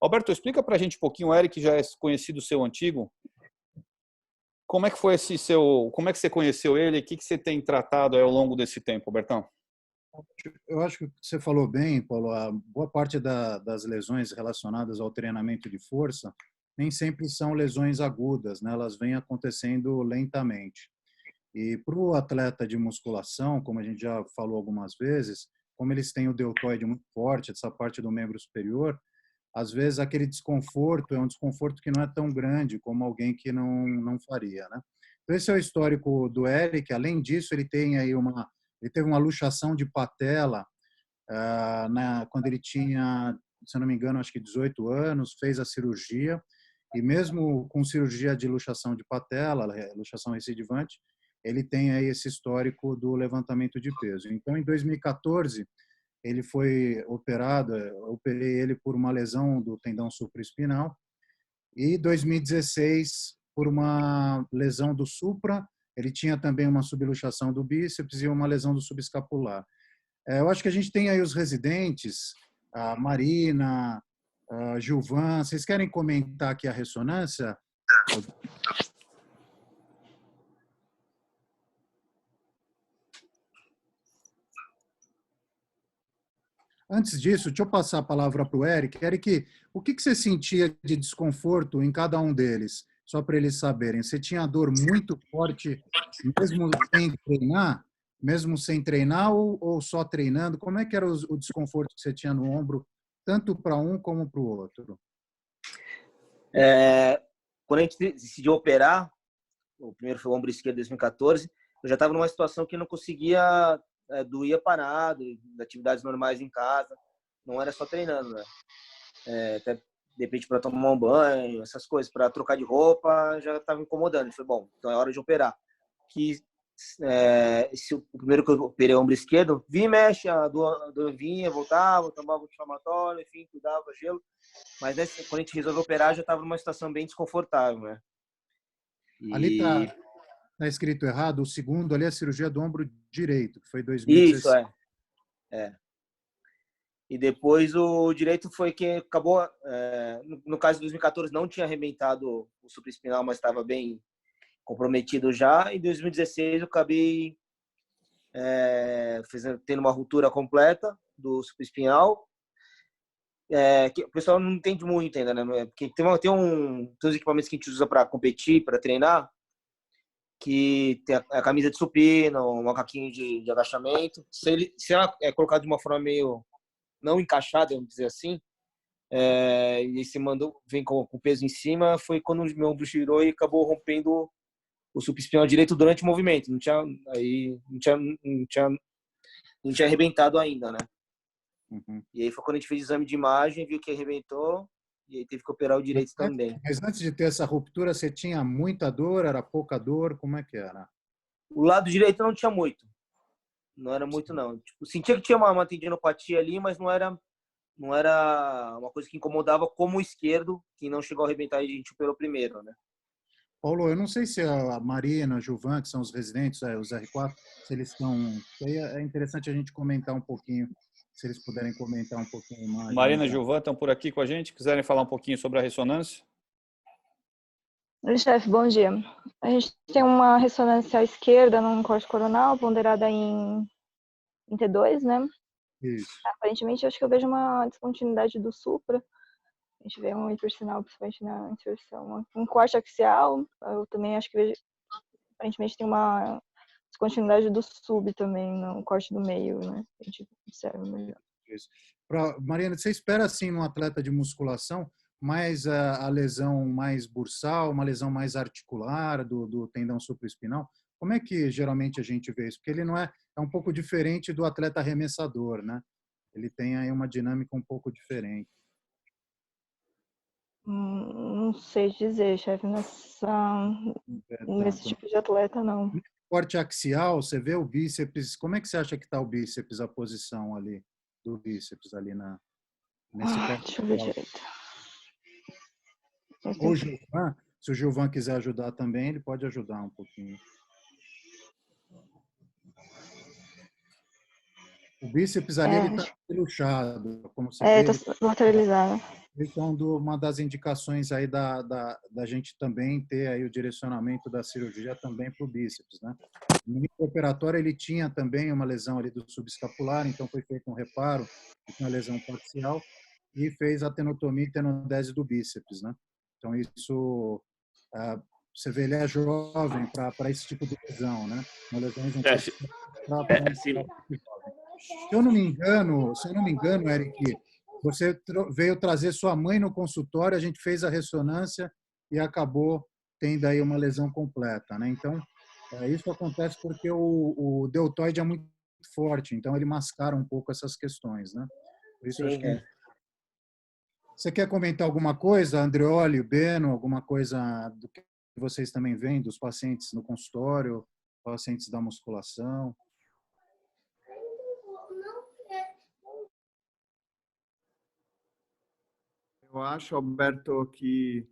Alberto, explica para a gente um pouquinho, o Eric já é conhecido seu antigo, como é que foi como é que você conheceu ele? O que você tem tratado ao longo desse tempo, Albertão? Eu acho que você falou bem, Paulo. A boa parte das lesões relacionadas ao treinamento de força nem sempre são lesões agudas, né? Elas vêm acontecendo lentamente. E para o atleta de musculação, como a gente já falou algumas vezes, como eles têm o deltoide muito forte, essa parte do membro superior, às vezes aquele desconforto é um desconforto que não é tão grande como alguém que não faria, né? Então esse é o histórico do Eric. Além disso, ele teve uma luxação de patela quando ele tinha, se eu não me engano, acho que 18 anos, fez a cirurgia e mesmo com cirurgia de luxação de patela, luxação recidivante, ele tem aí esse histórico do levantamento de peso. Então, em 2014, ele foi operado, eu operei ele por uma lesão do tendão supraespinal, e 2016 por uma lesão do supra, ele tinha também uma subluxação do bíceps e uma lesão do subescapular. Eu acho que a gente tem aí os residentes, a Marina, a Gilvan, vocês querem comentar aqui a ressonância? Antes disso, deixa eu passar a palavra para o Eric. Eric, o que você sentia de desconforto em cada um deles? Só para eles saberem. Você tinha dor muito forte, mesmo sem treinar? Mesmo sem treinar ou só treinando? Como é que era o desconforto que você tinha no ombro, tanto para um como para o outro? Quando a gente decidiu operar, o primeiro foi o ombro esquerdo em 2014, eu já estava numa situação que não conseguia, doía parado, atividades normais em casa, não era só treinando, né? Até de repente para tomar um banho, essas coisas, para trocar de roupa, já estava incomodando. Eu falei, bom, então é hora de operar. O primeiro que eu operei o ombro esquerdo, vinha e mexe, a dor vinha, voltava, tomava anti-inflamatório, enfim, cuidava, gelo. Mas quando a gente resolveu operar, já estava numa situação bem desconfortável, né? Ali está escrito errado, o segundo ali é a cirurgia do ombro direito, que foi 2016. Isso, E depois o direito foi que acabou, no caso de 2014 não tinha arrebentado o supraespinal, mas estava bem comprometido já. Em 2016 eu acabei tendo uma ruptura completa do supraespinal, que o pessoal não entende muito ainda, né? Porque tem uns equipamentos que a gente usa para competir, para treinar, que tem a camisa de supino, um macaquinho de agachamento. Se ela é colocada de uma forma meio não encaixada, vamos dizer assim, e se vem com o peso em cima, foi quando o meu ombro girou e acabou rompendo o supraespinal direito durante o movimento. Não tinha arrebentado ainda, né? Uhum. E aí foi quando a gente fez o exame de imagem, viu que arrebentou, e aí teve que operar o direito também. Mas antes de ter essa ruptura, você tinha muita dor, era pouca dor, como é que era? O lado direito não tinha muito. Não era muito, não. Tipo, sentia que tinha uma tendinopatia ali, mas não era uma coisa que incomodava como o esquerdo, que não chegou a arrebentar e a gente operou primeiro, né? Paulo, eu não sei se a Marina, a Gilvan, que são os residentes, os R4, se eles estão... Aí é interessante a gente comentar um pouquinho, se eles puderem comentar um pouquinho a imagem. Marina e Gilvan estão por aqui com a gente, quiserem falar um pouquinho sobre a ressonância? Oi, chefe, bom dia. A gente tem uma ressonância à esquerda num corte coronal, ponderada em T2, né? Isso. Aparentemente, eu acho que eu vejo uma descontinuidade do supra. A gente vê um hipersinal, principalmente na inserção. Um corte axial, eu também acho que vejo, aparentemente tem uma descontinuidade do sub também, no corte do meio, né? A gente observa melhor. Isso. Mariana, você espera assim no atleta de musculação mais a lesão mais bursal, uma lesão mais articular do tendão supraespinal? Como é que geralmente a gente vê isso? Porque ele não é um pouco diferente do atleta arremessador, né? Ele tem aí uma dinâmica um pouco diferente. Não sei dizer, chefe, nesse tipo de atleta, não. Corte axial, você vê o bíceps, como é que você acha que está o bíceps, a posição ali do bíceps ali nesse corte? Deixa eu ver direito. Ou o Gilvan, se o Gilvan quiser ajudar também, ele pode ajudar um pouquinho. O bíceps ali ele está luxado, como você vê. Está lateralizado. Então, uma das indicações aí da gente também ter aí o direcionamento da cirurgia também para o bíceps, né? No operatório ele tinha também uma lesão ali do subescapular, então foi feito um reparo, uma lesão parcial e fez a tenotomia e tenodese do bíceps, né? Então isso você vê, ele é jovem para esse tipo de lesão, né? Uma lesão Se eu não me engano, Eric, você veio trazer sua mãe no consultório, a gente fez a ressonância e acabou tendo aí uma lesão completa, né? Então, isso acontece porque o deltoide é muito forte, então ele mascara um pouco essas questões, né? Por isso Sim, acho que Você quer comentar alguma coisa, Andreoli, Beno, alguma coisa do que vocês também veem dos pacientes no consultório, pacientes da musculação? Eu acho, Alberto, que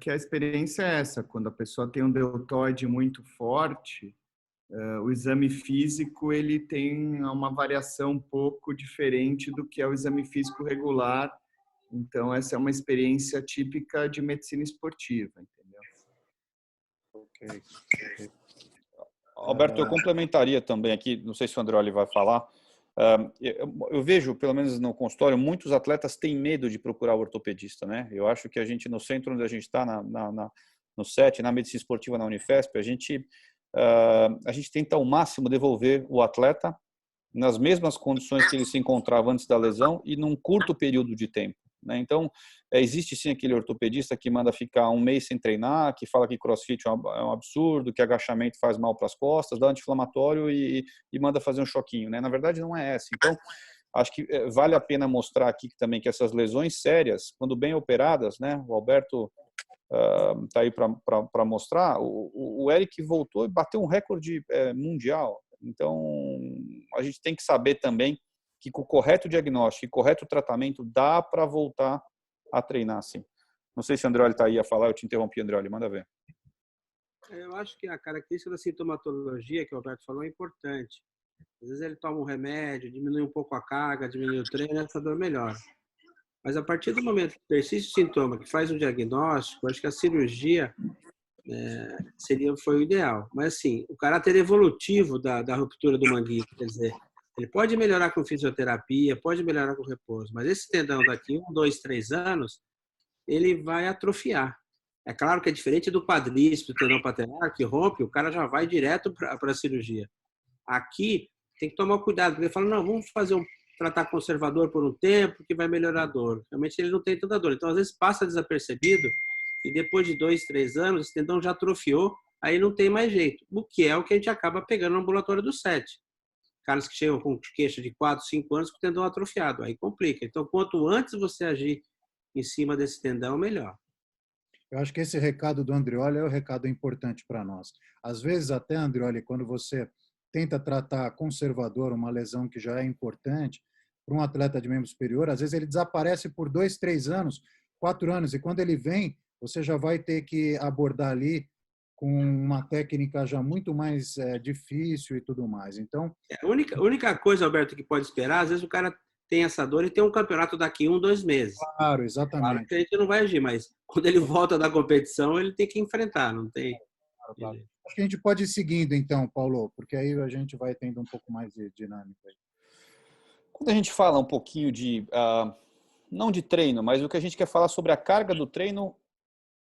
a experiência é essa. Quando a pessoa tem um deltoide muito forte, o exame físico ele tem uma variação um pouco diferente do que é o exame físico regular. Então, essa é uma experiência típica de medicina esportiva, entendeu? Ok. Alberto, eu complementaria também aqui, não sei se o Andreoli vai falar. Eu vejo, pelo menos no consultório, muitos atletas têm medo de procurar o ortopedista, né? Eu acho que a gente, no centro onde a gente está, no SET, na medicina esportiva na Unifesp, a gente tenta ao máximo devolver o atleta nas mesmas condições que ele se encontrava antes da lesão e num curto período de tempo, né? Então, existe sim aquele ortopedista que manda ficar um mês sem treinar, que fala que crossfit é um absurdo, que agachamento faz mal para as costas, dá anti-inflamatório e manda fazer um choquinho, né? Na verdade, não é essa. Então, acho que vale a pena mostrar aqui também que essas lesões sérias, quando bem operadas, né? O Alberto está aí para mostrar, o Eric voltou e bateu um recorde mundial. Então, a gente tem que saber também que com o correto diagnóstico e correto tratamento dá para voltar a treinar, sim. Não sei se o Andreoli está aí a falar, eu te interrompi, Andreoli, manda ver. Eu acho que a característica da sintomatologia que o Alberto falou é importante. Às vezes ele toma um remédio, diminui um pouco a carga, diminui o treino, essa dor melhora. Mas a partir do momento que persiste o sintoma, que faz um diagnóstico, acho que a cirurgia foi o ideal. Mas, assim, o caráter evolutivo da ruptura do manguito, quer dizer, ele pode melhorar com fisioterapia, pode melhorar com repouso, mas esse tendão daqui, 1, 2, 3 anos, ele vai atrofiar. É claro que é diferente do quadríceps, do tendão patelar, que rompe, o cara já vai direto para a cirurgia. Aqui, tem que tomar cuidado, porque ele fala, não, vamos fazer tratar conservador por um tempo, que vai melhorar a dor. Realmente, ele não tem tanta dor. Então, às vezes, passa desapercebido, e depois de 2, 3 anos, esse tendão já atrofiou, aí não tem mais jeito. O que a gente acaba pegando no ambulatório do SET. Caras que chegam com queixa de 4, 5 anos com o tendão atrofiado, aí complica. Então, quanto antes você agir em cima desse tendão, melhor. Eu acho que esse recado do Andreoli é o recado importante para nós. Às vezes, até, Andreoli, quando você tenta tratar conservador uma lesão que já é importante para um atleta de membro superior, às vezes ele desaparece por 2, 3 anos, 4 anos, e quando ele vem, você já vai ter que abordar ali com uma técnica já muito mais difícil e tudo mais. Então, A única coisa, Alberto, que pode esperar, às vezes o cara tem essa dor e tem um campeonato daqui 1, 2 meses. claro, exatamente. Claro que a gente não vai agir, mas quando ele volta da competição, ele tem que enfrentar, não tem... Claro. Acho que a gente pode ir seguindo, então, Paulo, porque aí a gente vai tendo um pouco mais de dinâmica. Quando a gente fala um pouquinho de, não de treino, mas o que a gente quer falar sobre a carga do treino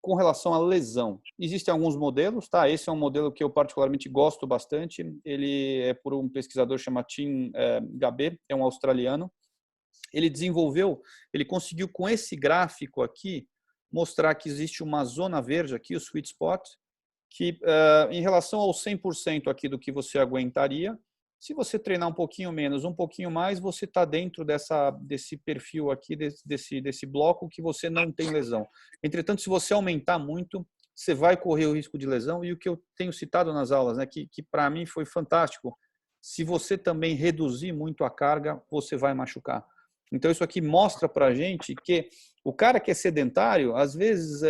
com relação à lesão. Existem alguns modelos, tá? Esse é um modelo que eu particularmente gosto bastante. Ele é por um pesquisador chamado Tim Gabé, é um australiano. Ele conseguiu com esse gráfico aqui mostrar que existe uma zona verde aqui, o sweet spot, que em relação ao 100% aqui do que você aguentaria, se você treinar um pouquinho menos, um pouquinho mais, você está dentro desse perfil aqui, desse bloco que você não tem lesão. Entretanto, se você aumentar muito, você vai correr o risco de lesão. E o que eu tenho citado nas aulas, né, que para mim foi fantástico, se você também reduzir muito a carga, você vai machucar. Então, isso aqui mostra para a gente que o cara que é sedentário, às vezes,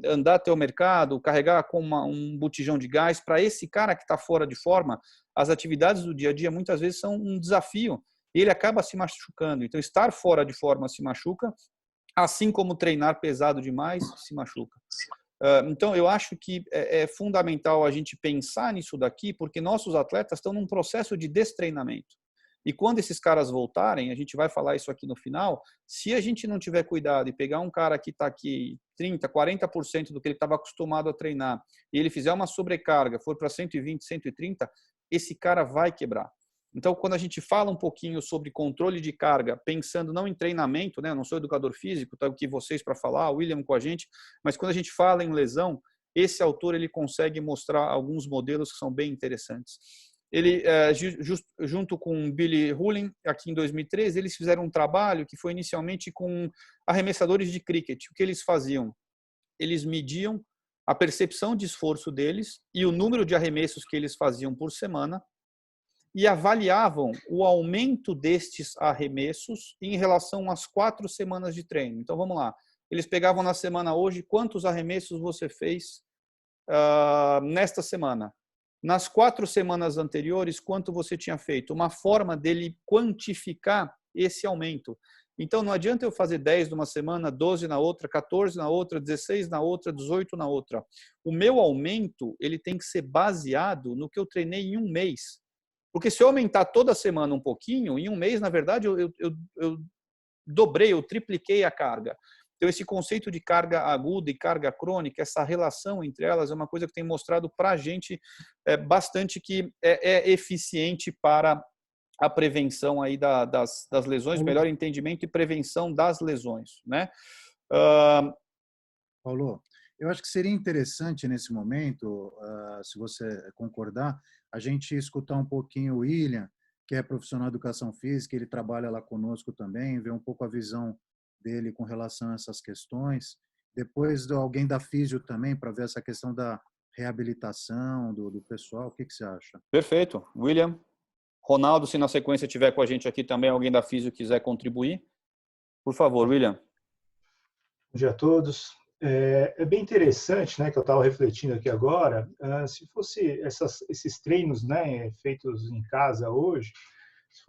andar até o mercado, carregar com um botijão de gás, para esse cara que está fora de forma, as atividades do dia a dia muitas vezes são um desafio e ele acaba se machucando. Então, estar fora de forma se machuca, assim como treinar pesado demais se machuca. Então, eu acho que é fundamental a gente pensar nisso daqui, porque nossos atletas estão num processo de destreinamento. E quando esses caras voltarem, a gente vai falar isso aqui no final, se a gente não tiver cuidado e pegar um cara que está aqui 30%, 40% do que ele estava acostumado a treinar, e ele fizer uma sobrecarga, for para 120, 130, esse cara vai quebrar. Então, quando a gente fala um pouquinho sobre controle de carga, pensando não em treinamento, né? Eu não sou educador físico, estou aqui vocês para falar, o William com a gente, mas quando a gente fala em lesão, esse autor ele consegue mostrar alguns modelos que são bem interessantes. ele, junto com Billy Hulin, aqui em 2013, eles fizeram um trabalho que foi inicialmente com arremessadores de cricket. O que eles faziam? Eles mediam a percepção de esforço deles e o número de arremessos que eles faziam por semana e avaliavam o aumento destes arremessos em relação às 4 semanas de treino. Então, vamos lá. Eles pegavam na semana hoje, quantos arremessos você fez nesta semana? Nas 4 semanas anteriores, quanto você tinha feito? Uma forma dele quantificar esse aumento. Então, não adianta eu fazer 10 numa semana, 12 na outra, 14 na outra, 16 na outra, 18 na outra. O meu aumento, ele tem que ser baseado no que eu treinei em um mês. Porque se eu aumentar toda semana um pouquinho, em um mês, na verdade, eu dobrei, eu tripliquei a carga. Então, esse conceito de carga aguda e carga crônica, essa relação entre elas é uma coisa que tem mostrado para a gente bastante que é eficiente para a prevenção aí das lesões, melhor entendimento e prevenção das lesões, né? Paulo, eu acho que seria interessante nesse momento, se você concordar, a gente escutar um pouquinho o William, que é profissional de educação física, ele trabalha lá conosco também, ver um pouco a visão dele com relação a essas questões. Depois, alguém da físio também, para ver essa questão da reabilitação do pessoal. O que você acha? Perfeito. William, Ronaldo, se na sequência tiver com a gente aqui também, alguém da físio quiser contribuir, por favor, William. Bom dia a todos. É bem interessante, né, que eu estava refletindo aqui agora, se fosse esses treinos, né, feitos em casa hoje, se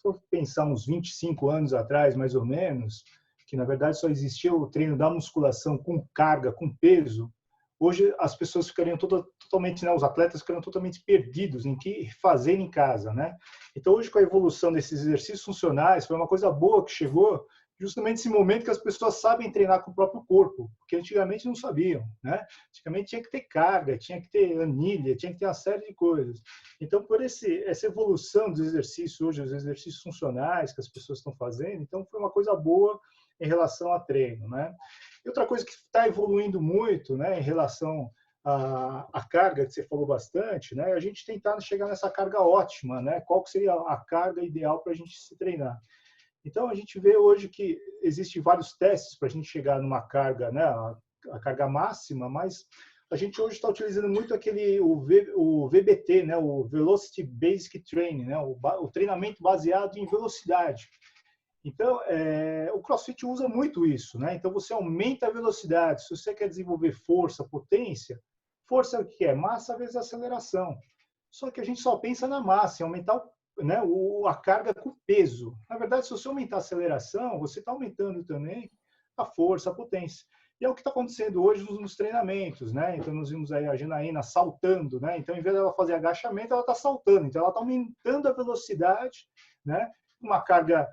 for pensar uns 25 anos atrás, mais ou menos, que na verdade só existia o treino da musculação com carga, com peso, hoje as pessoas ficariam totalmente, né, os atletas ficariam totalmente perdidos em que fazer em casa, né? Então hoje com a evolução desses exercícios funcionais, foi uma coisa boa que chegou justamente nesse momento que as pessoas sabem treinar com o próprio corpo, porque antigamente não sabiam, né? Antigamente tinha que ter carga, tinha que ter anilha, tinha que ter uma série de coisas. Então, por essa evolução dos exercícios hoje, os exercícios funcionais que as pessoas estão fazendo, então foi uma coisa boa em relação a treino, né? E outra coisa que está evoluindo muito, né, em relação à carga, que você falou bastante, né? A gente tentar chegar nessa carga ótima, né? Qual que seria a carga ideal para a gente se treinar? Então, a gente vê hoje que existem vários testes para a gente chegar numa carga, né, a carga máxima, mas a gente hoje está utilizando muito o VBT, né, o Velocity Basic Training, né, o treinamento baseado em velocidade. Então, o CrossFit usa muito isso, né? Então, você aumenta a velocidade. Se você quer desenvolver força, potência, força é o que é? Massa vezes aceleração. Só que a gente só pensa na massa, em aumentar né, a carga com peso. Na verdade, se você aumentar a aceleração, você está aumentando também a força, a potência. E é o que está acontecendo hoje nos treinamentos, né? Então, nós vimos aí a Janaína saltando, né? Então, em vez dela fazer agachamento, ela está saltando. Então, ela está aumentando a velocidade, né? Uma carga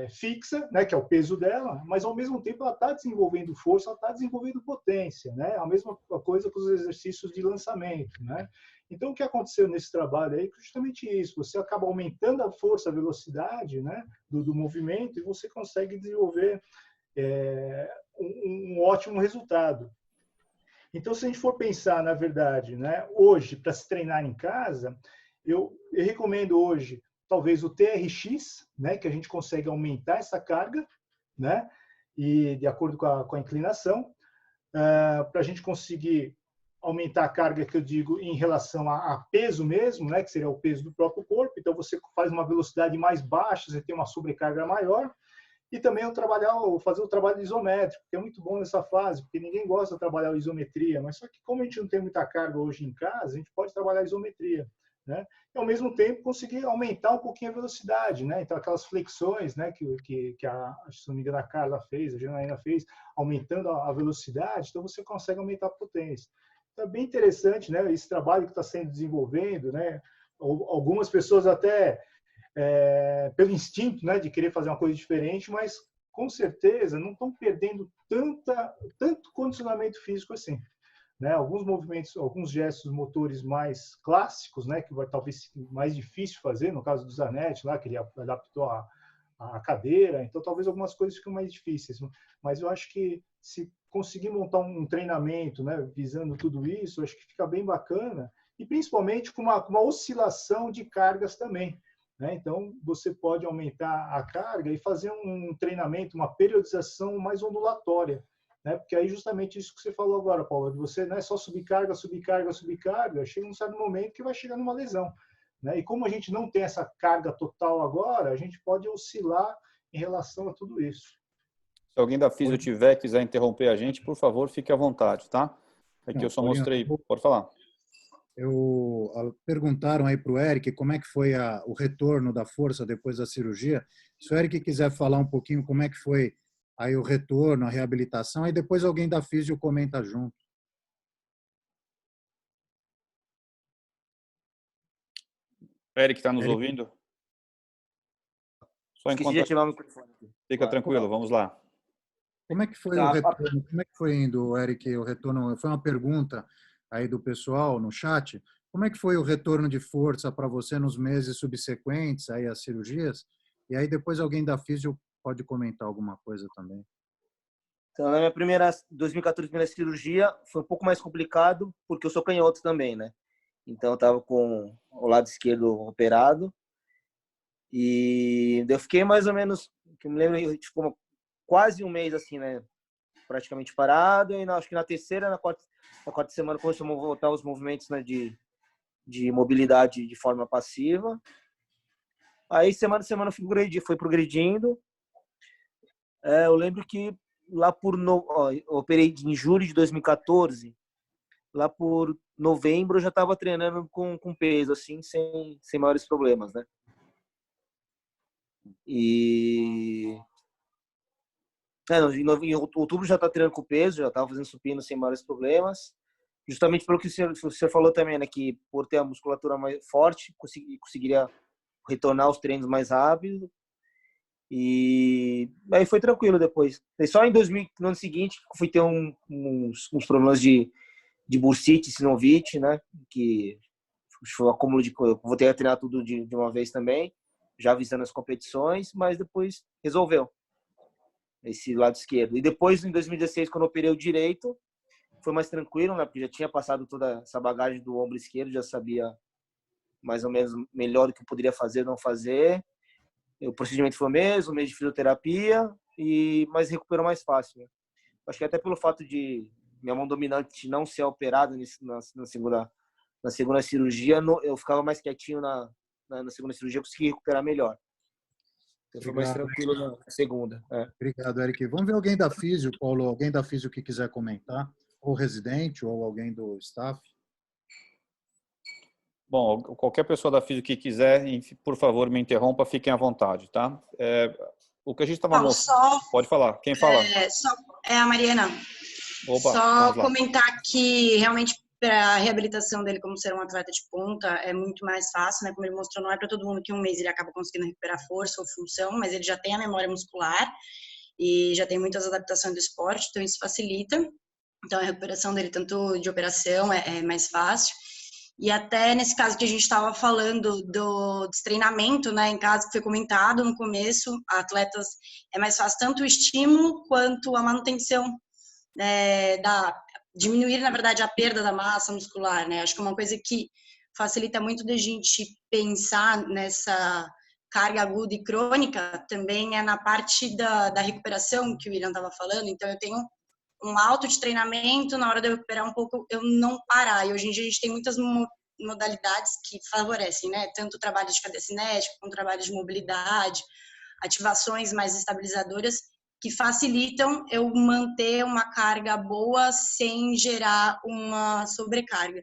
fixa, né? Que é o peso dela, mas, ao mesmo tempo, ela está desenvolvendo força, ela está desenvolvendo potência, né? A mesma coisa com os exercícios de lançamento, né? Então, o que aconteceu nesse trabalho aí é justamente isso. Você acaba aumentando a força, a velocidade, né, do movimento e você consegue desenvolver um ótimo resultado. Então, se a gente for pensar, na verdade, né, hoje, para se treinar em casa, eu recomendo hoje, talvez, o TRX, né, que a gente consegue aumentar essa carga, né, e de acordo com a inclinação, para a gente conseguir aumentar a carga, que eu digo, em relação a peso mesmo, né, que seria o peso do próprio corpo. Então, você faz uma velocidade mais baixa, você tem uma sobrecarga maior. E também fazer o trabalho isométrico, que é muito bom nessa fase, porque ninguém gosta de trabalhar a isometria, mas só que como a gente não tem muita carga hoje em casa, a gente pode trabalhar a isometria, né? E, ao mesmo tempo, conseguir aumentar um pouquinho a velocidade, né? Então, aquelas flexões, né, se não me engano, a Carla fez, a Janaína fez, aumentando a velocidade, então você consegue aumentar a potência. Então, é bem interessante, né, esse trabalho que está sendo desenvolvendo, né? Algumas pessoas até pelo instinto, né, de querer fazer uma coisa diferente, mas com certeza não estão perdendo tanto condicionamento físico assim, né? Alguns movimentos, alguns gestos motores mais clássicos, né, que vai talvez ser mais difícil fazer, no caso do Zanetti lá, que ele adaptou a cadeira, então talvez algumas coisas fiquem mais difíceis, mas eu acho que se conseguir montar um treinamento, né, visando tudo isso, eu acho que fica bem bacana. e principalmente com uma oscilação de cargas também, né? Então, você pode aumentar a carga e fazer um treinamento, uma periodização mais ondulatória, né? Porque aí justamente isso que você falou agora, Paulo, de você não é só subir carga, chega um certo momento que vai chegar numa lesão, né? E como a gente não tem essa carga total agora, a gente pode oscilar em relação a tudo isso. Se alguém da Físio quiser interromper a gente, por favor, fique à vontade, tá? Aqui eu só mostrei. Pode falar. Perguntaram aí para o Eric como é que foi o retorno da força depois da cirurgia. Se o Eric quiser falar um pouquinho como é que foi aí o retorno, a reabilitação, aí depois alguém da Físio comenta junto. Eric, está nos ouvindo? Só Esqueci de ativar o microfone. Fica tranquilo, vamos lá. Como é que foi o retorno? Como é que foi indo, Eric, o retorno? Foi uma pergunta aí do pessoal no chat. Como é que foi o retorno de força para você nos meses subsequentes aí às cirurgias? E aí depois alguém da Físio pode comentar alguma coisa também. Então, na minha 2014, primeira cirurgia, foi um pouco mais complicado, porque eu sou canhoto também, né? Então, eu estava com o lado esquerdo operado. E eu fiquei mais ou menos, que eu me lembro, tipo, quase um mês assim, né? Praticamente parado. E acho que na terceira, na quarta semana, começou a voltar os movimentos, né, de mobilidade de forma passiva. Aí, semana a semana, fui progredindo. Eu lembro que lá eu operei em julho de 2014. Lá por novembro, eu já estava treinando com peso, assim, sem maiores problemas, né? E em outubro já tá treinando com peso, já tava fazendo supino sem maiores problemas. Justamente pelo que o senhor falou também, né? Que por ter a musculatura mais forte, conseguiria retornar os treinos mais rápido. E aí foi tranquilo depois. E só no ano seguinte, fui ter uns problemas de bursite, sinovite, né? Que foi um acúmulo eu voltei a treinar tudo de uma vez também, já visando as competições, mas depois resolveu esse lado esquerdo. E depois, em 2016, quando eu operei o direito, foi mais tranquilo, né? Porque já tinha passado toda essa bagagem do ombro esquerdo, já sabia mais ou menos melhor o que eu poderia fazer, não fazer. O procedimento foi o mesmo, um mês de fisioterapia, mas recuperou mais fácil, né? Acho que até pelo fato de minha mão dominante não ser operada na segunda cirurgia, eu ficava mais quietinho na segunda cirurgia, eu consegui recuperar melhor. Então, foi mais tranquilo na segunda. Obrigado, Eric. Vamos ver alguém da Físio, Paulo, alguém da Físio que quiser comentar, ou residente, ou alguém do staff. Bom, qualquer pessoa da Físio que quiser, por favor, me interrompa, fiquem à vontade, tá? O que a gente estava mostrando... Pode falar. Quem fala? É a Mariana. Opa, só comentar que realmente para a reabilitação dele como ser um atleta de ponta é muito mais fácil, né? Como ele mostrou, não é para todo mundo que um mês ele acaba conseguindo recuperar força ou função, mas ele já tem a memória muscular e já tem muitas adaptações do esporte, então isso facilita. Então a recuperação dele, tanto de operação, é mais fácil. E até nesse caso que a gente estava falando do treinamento, né, em casa, que foi comentado no começo, atletas é mais fácil tanto o estímulo quanto a manutenção, diminuir, na verdade, a perda da massa muscular, né? Acho que uma coisa que facilita muito da gente pensar nessa carga aguda e crônica também é na parte da recuperação que o William estava falando. Então, eu tenho um alto de treinamento, na hora de eu recuperar um pouco, eu não parar. E hoje em dia a gente tem muitas modalidades que favorecem, né? Tanto o trabalho de cadeia cinética, como o trabalho de mobilidade, ativações mais estabilizadoras, que facilitam eu manter uma carga boa sem gerar uma sobrecarga.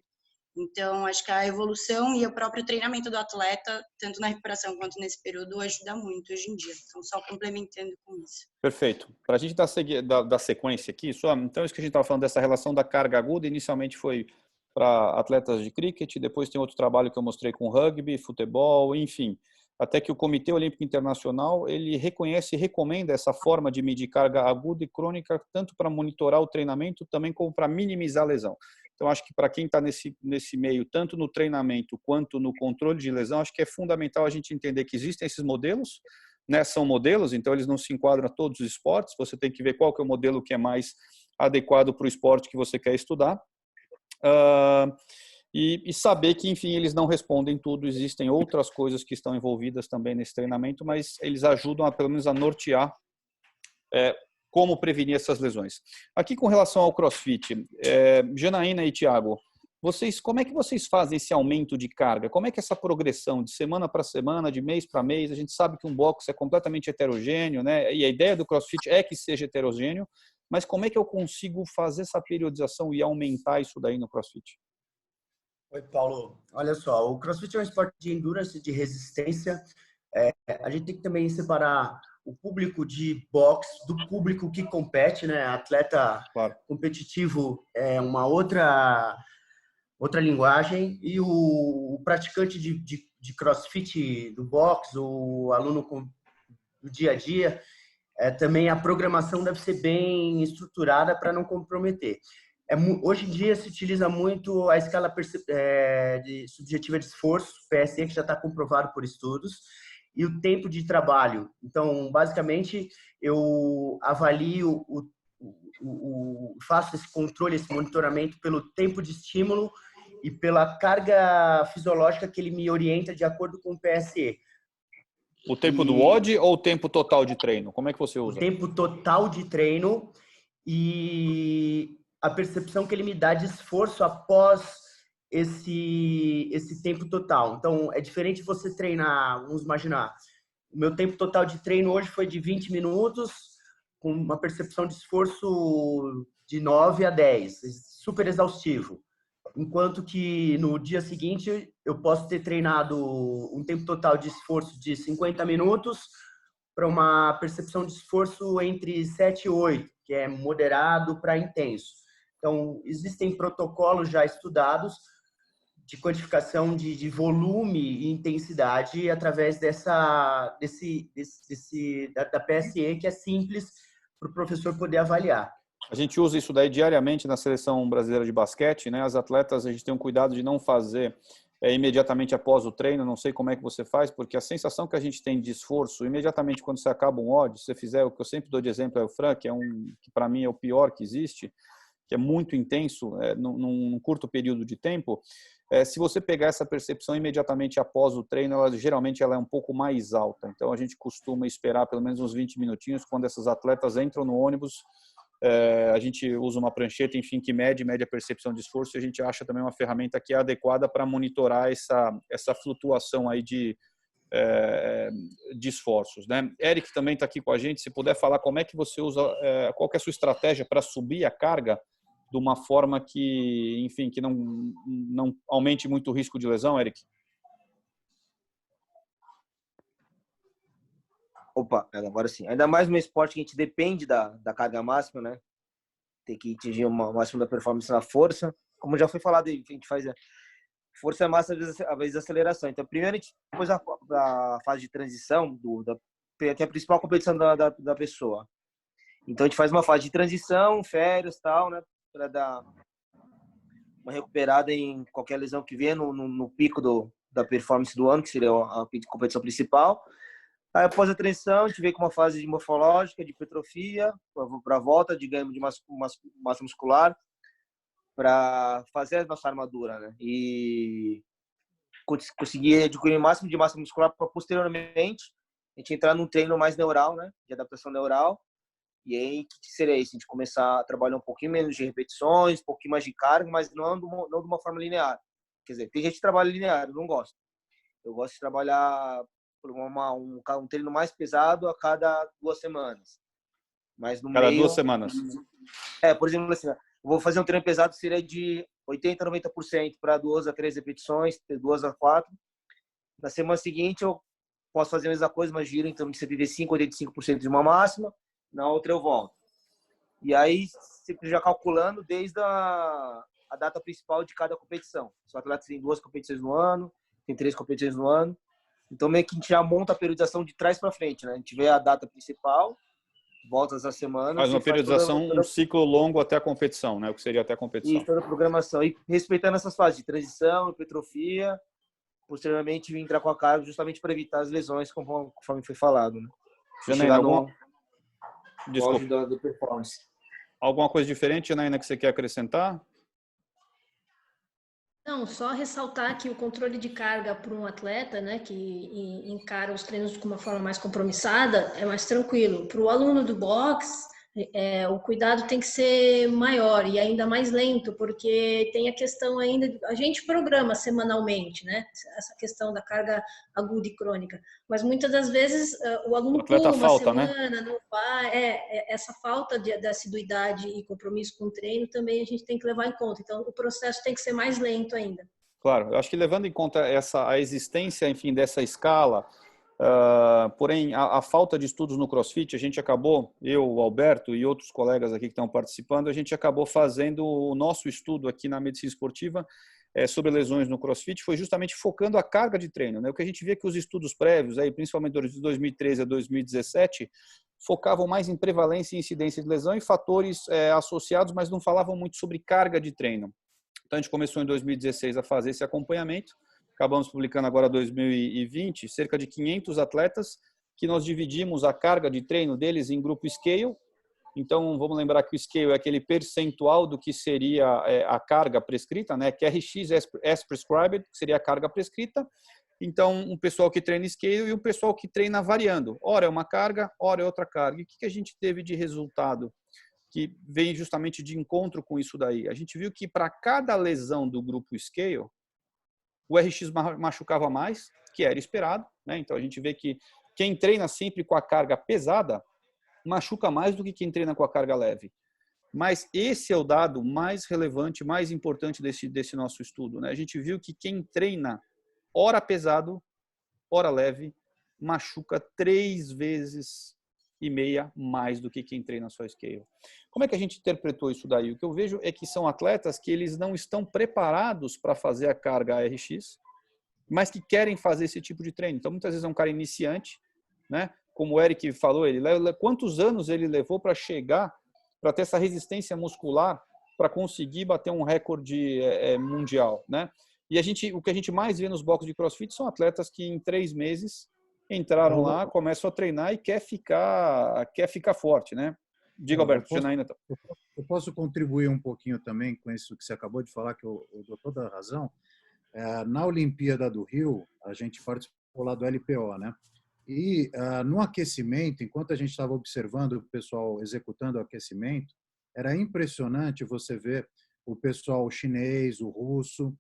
Então, acho que a evolução e o próprio treinamento do atleta, tanto na recuperação quanto nesse período, ajuda muito hoje em dia. Então, só complementando com isso. Perfeito. Para a gente dar sequência aqui, então isso que a gente estava falando dessa relação da carga aguda, inicialmente foi para atletas de cricket, depois tem outro trabalho que eu mostrei com rugby, futebol, enfim, até que o Comitê Olímpico Internacional ele reconhece e recomenda essa forma de medir carga aguda e crônica, tanto para monitorar o treinamento, também como para minimizar a lesão. Então, acho que para quem está nesse meio, tanto no treinamento quanto no controle de lesão, acho que é fundamental a gente entender que existem esses modelos, né? São modelos, então eles não se enquadram a todos os esportes, você tem que ver qual que é o modelo que é mais adequado para o esporte que você quer estudar. e saber que, enfim, eles não respondem tudo, existem outras coisas que estão envolvidas também nesse treinamento, mas eles ajudam pelo menos a nortear como prevenir essas lesões. Aqui com relação ao CrossFit, Janaína e Thiago, como é que vocês fazem esse aumento de carga? Como é que essa progressão de semana para semana, de mês para mês, a gente sabe que um boxe é completamente heterogêneo, né? E a ideia do CrossFit é que seja heterogêneo, mas como é que eu consigo fazer essa periodização e aumentar isso daí no CrossFit? Oi, Paulo. Olha só, o CrossFit é um esporte de endurance, de resistência. A gente tem que também separar o público de boxe do público que compete, né? Atleta competitivo é uma outra linguagem, e o praticante de CrossFit do boxe, o aluno do dia a dia, também a programação deve ser bem estruturada para não comprometer. Hoje em dia se utiliza muito a escala subjetiva de esforço, PSE, que já está comprovado por estudos, e o tempo de trabalho. Então, basicamente, eu avalio, faço esse controle, esse monitoramento pelo tempo de estímulo e pela carga fisiológica que ele me orienta de acordo com o PSE. O tempo do WOD ou o tempo total de treino? Como é que você usa? O tempo total de treino e a percepção que ele me dá de esforço após esse tempo total. Então, é diferente você treinar, vamos imaginar, o meu tempo total de treino hoje foi de 20 minutos, com uma percepção de esforço de 9 a 10, super exaustivo. Enquanto que no dia seguinte eu posso ter treinado um tempo total de esforço de 50 minutos para uma percepção de esforço entre 7 e 8, que é moderado para intenso. Então, existem protocolos já estudados de quantificação de volume e intensidade através da PSE, que é simples para o professor poder avaliar. A gente usa isso daí diariamente na seleção brasileira de basquete, né? As atletas, a gente tem um cuidado de não fazer imediatamente após o treino. Não sei como é que você faz, porque a sensação que a gente tem de esforço, imediatamente quando você acaba um WOD, se você fizer o que eu sempre dou de exemplo, é o Fran, que para mim é o pior que existe, que é muito intenso, num curto período de tempo. Se você pegar essa percepção imediatamente após o treino, geralmente ela é um pouco mais alta. Então a gente costuma esperar pelo menos uns 20 minutinhos. Quando essas atletas entram no ônibus, a gente usa uma prancheta, enfim, que mede a percepção de esforço, e a gente acha também uma ferramenta que é adequada para monitorar essa flutuação aí de esforços, né? Eric também está aqui com a gente. Se puder falar como é que você usa, qual que é a sua estratégia para subir a carga de uma forma que, enfim, que não aumente muito o risco de lesão, Eric? Opa, agora sim. Ainda mais no esporte que a gente depende da carga máxima, né? Tem que atingir o máximo da performance na força. Como já foi falado, a gente faz força, massa, às vezes aceleração. Então, primeiro, depois da fase de transição, que é a principal competição da pessoa. Então, a gente faz uma fase de transição, férias e tal, né? Para dar uma recuperada em qualquer lesão que venha no pico da performance do ano, que seria a competição principal. Aí, após a transição, a gente vem com uma fase de morfológica, de hipertrofia, para a volta de ganho de massa muscular, para fazer a nossa armadura, né? E conseguir adquirir o máximo de massa muscular para, posteriormente, a gente entrar num treino mais neural, né? De adaptação neural. E aí, que seria isso? A gente começar a trabalhar um pouquinho menos de repetições, um pouquinho mais de carga, mas não de uma forma linear. Quer dizer, tem gente que trabalha linear, eu não gosto. Eu gosto de trabalhar um treino mais pesado a cada 2 semanas. Mas no cada meio, 2 semanas? Por exemplo, assim, eu vou fazer um treino pesado, seria de 80% a 90% para 2 a 3 repetições, 2 a 4. Na semana seguinte, eu posso fazer a mesma coisa, mas giro em torno de 75% a 85% de uma máxima. Na outra eu volto. E aí, sempre já calculando desde a data principal de cada competição. Os atletas têm 2 competições no ano, tem 3 competições no ano. Então, meio que a gente já monta a periodização de trás para frente, né? A gente vê a data principal, voltas da semana. Faz uma periodização, um ciclo longo até a competição, né? O que seria até a competição. E toda a programação. E respeitando essas fases de transição, hipertrofia, posteriormente vir entrar com a carga justamente para evitar as lesões, conforme foi falado, né? Janaína, desculpa. Do performance. Alguma coisa diferente, Janaína, que você quer acrescentar? Não, só ressaltar que o controle de carga para um atleta, né, que encara os treinos de uma forma mais compromissada, é mais tranquilo. Para o aluno do box, o cuidado tem que ser maior e ainda mais lento, porque tem a questão ainda, a gente programa semanalmente, né, essa questão da carga aguda e crônica, mas muitas das vezes o O aluno atleta pula uma falta, né? semana, não vai, essa falta de assiduidade e compromisso com o treino também a gente tem que levar em conta, então o processo tem que ser mais lento ainda. Claro, eu acho que levando em conta a existência, enfim, dessa escala, porém, a falta de estudos no CrossFit, a gente acabou, eu, o Alberto e outros colegas aqui que estão participando, a gente acabou fazendo o nosso estudo aqui na medicina esportiva sobre lesões no CrossFit, foi justamente focando a carga de treino, né? O que a gente vê que os estudos prévios, aí, principalmente de 2013 a 2017, focavam mais em prevalência e incidência de lesão e fatores associados, mas não falavam muito sobre carga de treino. Então, a gente começou em 2016 a fazer esse acompanhamento, acabamos publicando agora 2020, cerca de 500 atletas, que nós dividimos a carga de treino deles em grupo scale. Então, vamos lembrar que o scale é aquele percentual do que seria a carga prescrita, né? QRX as prescribed, que seria a carga prescrita. Então, um pessoal que treina scale e um pessoal que treina variando. Ora é uma carga, ora é outra carga. E o que a gente teve de resultado que vem justamente de encontro com isso daí? A gente viu que para cada lesão do grupo scale, o RX machucava mais, que era esperado, né? Então a gente vê que quem treina sempre com a carga pesada machuca mais do que quem treina com a carga leve. Mas esse é o dado mais relevante, mais importante desse nosso estudo, né? A gente viu que quem treina ora pesado, ora leve, machuca 3,5 vezes mais do que quem treina só scale. Como é que a gente interpretou isso daí? O que eu vejo é que são atletas que eles não estão preparados para fazer a carga ARX, mas que querem fazer esse tipo de treino. Então, muitas vezes é um cara iniciante, né? Como o Eric falou, quantos anos ele levou para chegar, para ter essa resistência muscular, para conseguir bater um recorde mundial, né? E o que a gente mais vê nos boxes de CrossFit são atletas que em 3 meses entraram lá, começam a treinar e quer ficar forte, né? Diga, Alberto, eu posso contribuir um pouquinho também com isso que você acabou de falar, que eu dou toda a razão. Na Olimpíada do Rio, a gente participou lá do LPO, né? E no aquecimento, enquanto a gente estava observando o pessoal executando o aquecimento, era impressionante você ver o pessoal chinês, o russo,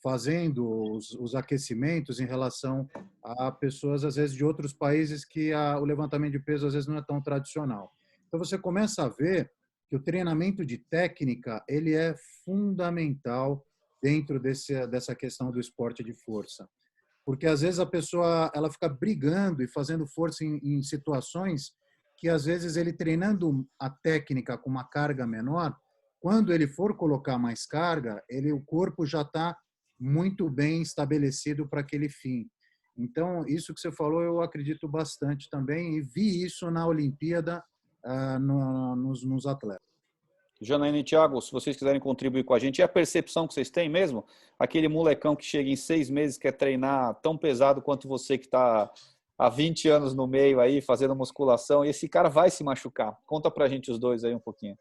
fazendo os aquecimentos em relação a pessoas, às vezes, de outros países que o levantamento de peso, às vezes, não é tão tradicional. Então, você começa a ver que o treinamento de técnica ele é fundamental dentro dessa questão do esporte de força. Porque, às vezes, a pessoa ela fica brigando e fazendo força em situações que, às vezes, ele treinando a técnica com uma carga menor, quando ele for colocar mais carga, o corpo já está muito bem estabelecido para aquele fim. Então, isso que você falou, eu acredito bastante também e vi isso na Olimpíada nos atletas. Janaína e Thiago, se vocês quiserem contribuir com a gente, é a percepção que vocês têm mesmo? Aquele molecão que chega em 6 meses quer treinar tão pesado quanto você que está há 20 anos no meio aí, fazendo musculação, e esse cara vai se machucar. Conta pra gente os dois aí um pouquinho.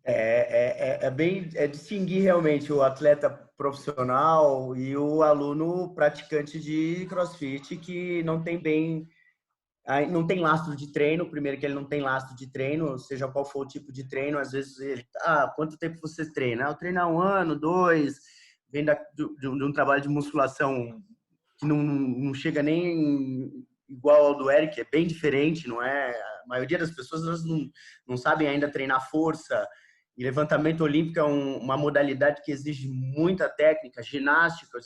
É distinguir realmente o atleta profissional e o aluno praticante de CrossFit que não tem lastro de treino. Primeiro que ele não tem lastro de treino, seja qual for o tipo de treino. Às vezes ele, quanto tempo você treina? Eu treino há 1 ano, 2, vem de um trabalho de musculação que não chega nem igual ao do Eric, é bem diferente, não é? A maioria das pessoas elas não sabem ainda treinar força. E levantamento olímpico é uma modalidade que exige muita técnica, ginástica,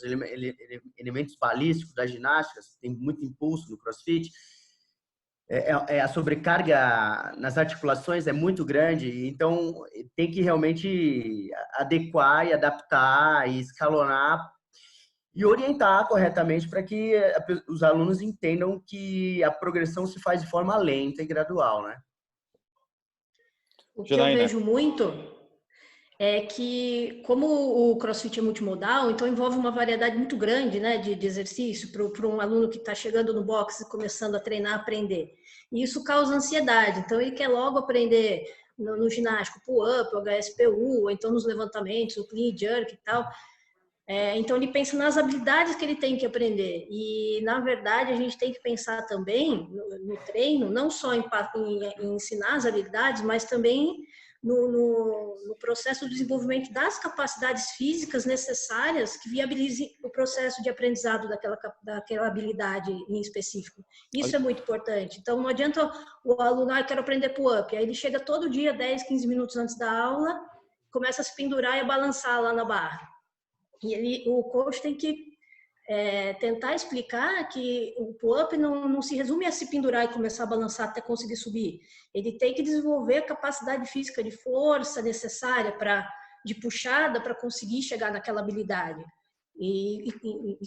elementos balísticos da ginástica, tem muito impulso no CrossFit. A sobrecarga nas articulações é muito grande, então tem que realmente adequar e adaptar e escalonar e orientar corretamente para que os alunos entendam que a progressão se faz de forma lenta e gradual, né? O que eu vejo muito é que, como o CrossFit é multimodal, então envolve uma variedade muito grande, né, de exercício para um aluno que está chegando no box e começando a treinar, aprender. E isso causa ansiedade. Então, ele quer logo aprender no ginástico, pull-up, HSPU, ou então nos levantamentos, o clean jerk e tal. Então, ele pensa nas habilidades que ele tem que aprender. E, na verdade, a gente tem que pensar também no treino, não só em ensinar as habilidades, mas também no processo de desenvolvimento das capacidades físicas necessárias que viabilizem o processo de aprendizado daquela habilidade em específico. Isso é muito importante. Então, não adianta o aluno, eu quero aprender pull-up. Aí ele chega todo dia, 10, 15 minutos antes da aula, começa a se pendurar e a balançar lá na barra. E o coach tem que tentar explicar que o pull-up não se resume a se pendurar e começar a balançar até conseguir subir. Ele tem que desenvolver a capacidade física de força necessária de puxada para conseguir chegar naquela habilidade. E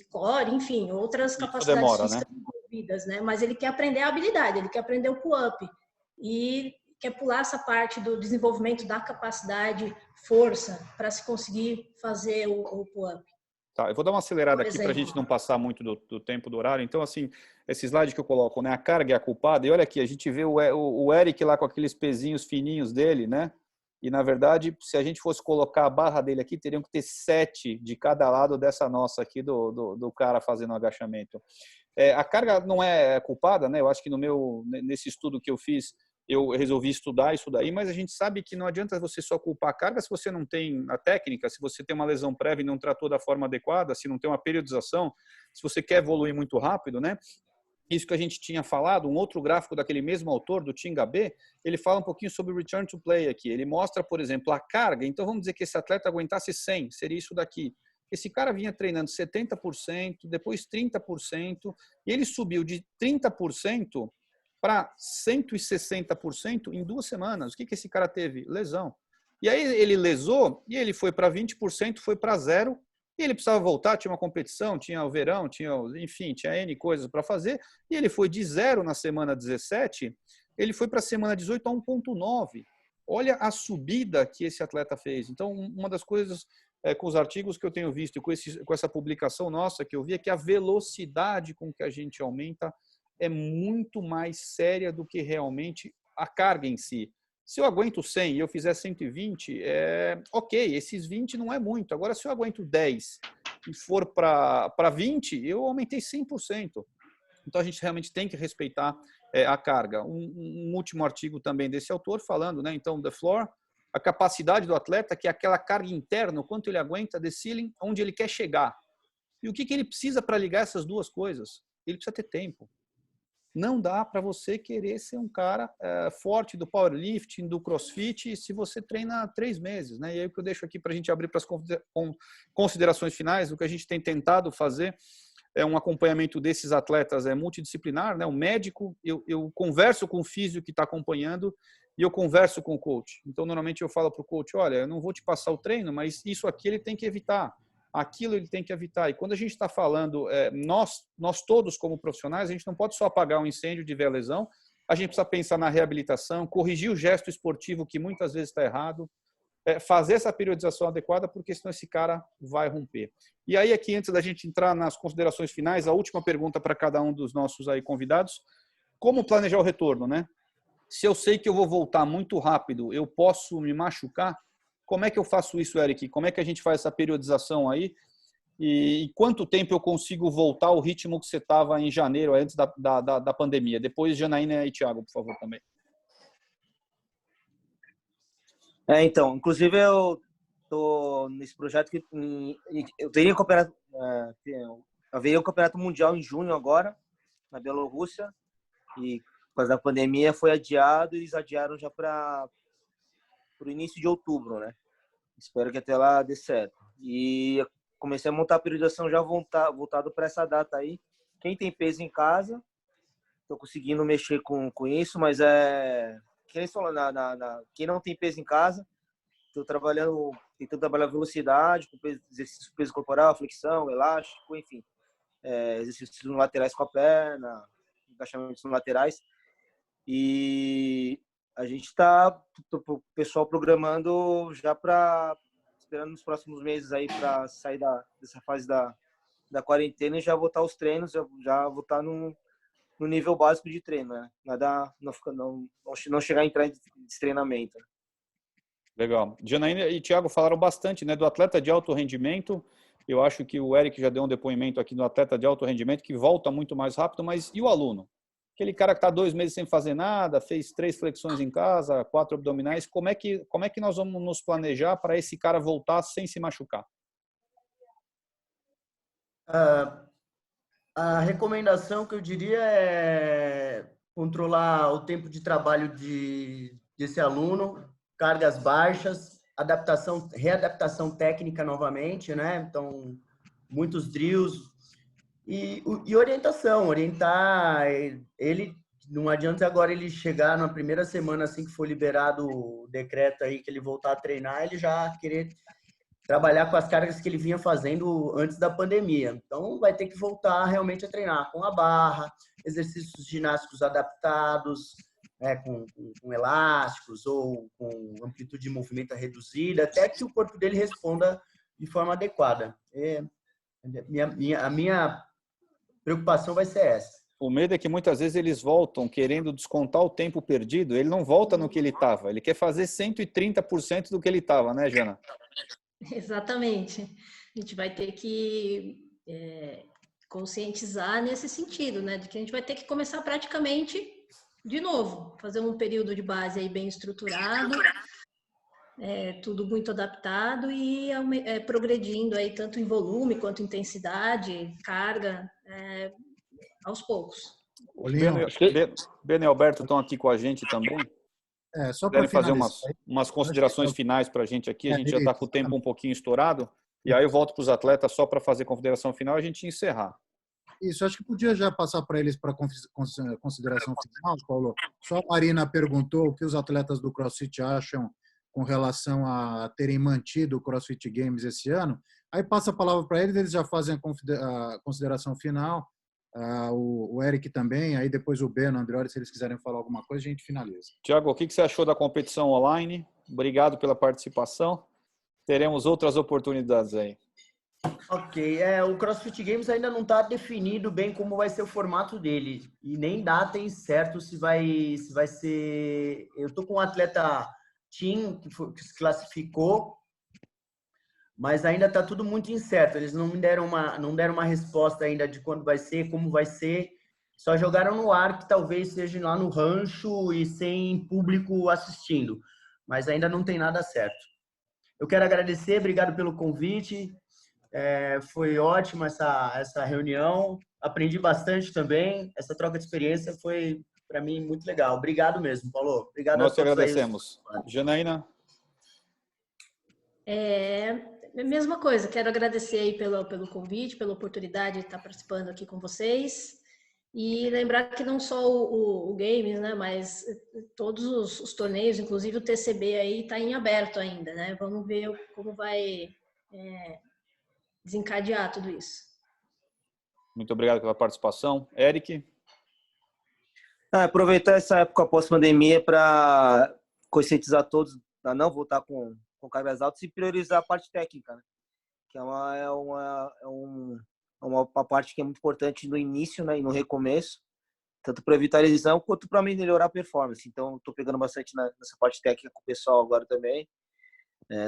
core, enfim, outras capacidades físicas envolvidas, né? Mas ele quer aprender a habilidade, ele quer aprender o pull-up. E quer pular essa parte do desenvolvimento da capacidade, força, para se conseguir fazer o pull-up. Tá, eu vou dar uma acelerada aqui para a gente não passar muito do tempo do horário. Então, assim, esse slide que eu coloco, né? A carga é a culpada. E olha aqui, a gente vê o Eric lá com aqueles pezinhos fininhos dele, né? E, na verdade, se a gente fosse colocar a barra dele aqui, teriam que ter 7 de cada lado dessa nossa aqui do cara fazendo o agachamento. A carga não é culpada, né? Eu acho que nesse estudo que eu fiz, eu resolvi estudar isso daí, mas a gente sabe que não adianta você só culpar a carga se você não tem a técnica, se você tem uma lesão prévia e não tratou da forma adequada, se não tem uma periodização, se você quer evoluir muito rápido, né? Isso que a gente tinha falado, um outro gráfico daquele mesmo autor, do Tim Gabé, ele fala um pouquinho sobre o return to play aqui. Ele mostra, por exemplo, a carga. Então, vamos dizer que esse atleta aguentasse 100, seria isso daqui. Esse cara vinha treinando 70%, depois 30%, e ele subiu de 30% para 160% em 2 semanas. O que esse cara teve? Lesão. E aí ele lesou e ele foi para 20%, foi para 0%, e ele precisava voltar, tinha uma competição, tinha o verão, enfim, tinha N coisas para fazer, e ele foi de 0 na semana 17, ele foi para a semana 18 a 1,9. Olha a subida que esse atleta fez. Então, uma das coisas com os artigos que eu tenho visto e com essa publicação nossa que eu vi é que a velocidade com que a gente aumenta é muito mais séria do que realmente a carga em si. Se eu aguento 100 e eu fizer 120, ok, esses 20 não é muito. Agora, se eu aguento 10 e for para 20, eu aumentei 100%. Então, a gente realmente tem que respeitar a carga. Um último artigo também desse autor falando, né? Então, the floor, a capacidade do atleta, que é aquela carga interna, o quanto ele aguenta, the ceiling, onde ele quer chegar. E o que ele precisa para ligar essas duas coisas? Ele precisa ter tempo. Não dá para você querer ser um cara forte do powerlifting, do crossfit, se você treina 3 meses, né? E aí o que eu deixo aqui para a gente abrir para as considerações finais, o que a gente tem tentado fazer é um acompanhamento desses atletas multidisciplinar, né? O médico, eu converso com o físio que está acompanhando e eu converso com o coach. Então, normalmente eu falo para o coach, olha, eu não vou te passar o treino, mas isso aqui ele tem que evitar. Aquilo ele tem que evitar. E quando a gente está falando, nós todos como profissionais, a gente não pode só apagar um incêndio de ver a lesão, a gente precisa pensar na reabilitação, corrigir o gesto esportivo que muitas vezes está errado, fazer essa periodização adequada, porque senão esse cara vai romper. E aí aqui, antes da gente entrar nas considerações finais, a última pergunta para cada um dos nossos aí convidados, como planejar o retorno, né? Se eu sei que eu vou voltar muito rápido, eu posso me machucar? Como é que eu faço isso, Eric? Como é que a gente faz essa periodização aí? E em quanto tempo eu consigo voltar ao ritmo que você estava em janeiro, antes da pandemia? Depois, Janaína e Thiago, por favor, também. Então, inclusive eu tô nesse projeto que eu teria haveria um campeonato mundial em junho agora, na Bielorrússia, e por causa da pandemia foi adiado, e eles adiaram já para o início de outubro, né? Espero que até lá dê certo. E comecei a montar a periodização já voltado para essa data aí. Quem tem peso em casa, estou conseguindo mexer com isso, mas quem não tem peso em casa, estou tentando trabalhar velocidade, com exercício peso corporal, flexão, elástico, enfim. Exercícios laterais com a perna, agachamentos laterais. E a gente está, o pessoal programando já esperando nos próximos meses aí para sair dessa fase da quarentena e já voltar aos treinos, já voltar no nível básico de treino, né? Nada, não chegar a entrar em treinamento. Legal. Janaína e Thiago falaram bastante, né, do atleta de alto rendimento. Eu acho que o Eric já deu um depoimento aqui do atleta de alto rendimento que volta muito mais rápido, mas e o aluno? Aquele cara que está 2 meses sem fazer nada, fez 3 flexões em casa, 4 abdominais, como é que nós vamos nos planejar para esse cara voltar sem se machucar? A recomendação que eu diria é controlar o tempo de trabalho desse aluno, cargas baixas, readaptação técnica novamente, né? Então, muitos drills e orientar ele. Não adianta agora ele chegar na primeira semana, assim que for liberado o decreto aí, que ele voltar a treinar, ele já querer trabalhar com as cargas que ele vinha fazendo antes da pandemia. Então, vai ter que voltar realmente a treinar com a barra, exercícios ginásticos adaptados, né, com elásticos ou com amplitude de movimento reduzida, até que o corpo dele responda de forma adequada. A minha preocupação vai ser essa. O medo é que muitas vezes eles voltam querendo descontar o tempo perdido. Ele não volta no que ele estava. Ele quer fazer 130% do que ele estava, né, Jana? Exatamente. A gente vai ter que conscientizar nesse sentido, né? De que a gente vai ter que começar praticamente de novo, fazer um período de base aí bem estruturado, tudo muito adaptado e progredindo aí tanto em volume quanto intensidade, carga, aos poucos. Beno e Alberto estão aqui com a gente também. Só para fazer umas considerações finais para a gente aqui. A gente já está com o tempo um pouquinho estourado. E aí eu volto para os atletas só para fazer a consideração final e a gente encerrar. Isso, acho que podia já passar para eles para consideração final, Paulo. Só a Marina perguntou o que os atletas do CrossFit acham com relação a terem mantido o CrossFit Games esse ano. Aí passa a palavra para eles já fazem a consideração final. O Eric também, aí depois o Beno, o Andreoli, se eles quiserem falar alguma coisa, a gente finaliza. Tiago, o que você achou da competição online? Obrigado pela participação. Teremos outras oportunidades aí. Ok, o CrossFit Games ainda não está definido bem como vai ser o formato dele e nem data em certo se vai ser. Eu estou com um atleta Tim que se classificou, mas ainda está tudo muito incerto. Eles não deram uma resposta ainda de quando vai ser, como vai ser. Só jogaram no ar que talvez seja lá no rancho e sem público assistindo, mas ainda não tem nada certo. Eu quero agradecer, obrigado pelo convite. Foi ótima essa reunião. Aprendi bastante também. Essa troca de experiência foi, para mim, muito legal. Obrigado mesmo, Paulo. Obrigado. Nós te agradecemos. Janaína? Mesma coisa, quero agradecer aí pelo convite, pela oportunidade de estar participando aqui com vocês e lembrar que não só o Games, né, mas todos os torneios, inclusive o TCB aí está em aberto ainda, né? Vamos ver como vai desencadear tudo isso. Muito obrigado pela participação. Eric? Aproveitar essa época pós-pandemia para conscientizar todos a não voltar com cargas altas e priorizar a parte técnica, né? Que é uma parte que é muito importante no início, né, e no recomeço, tanto para evitar lesão quanto para melhorar a performance. Então, estou pegando bastante nessa parte técnica com o pessoal agora também,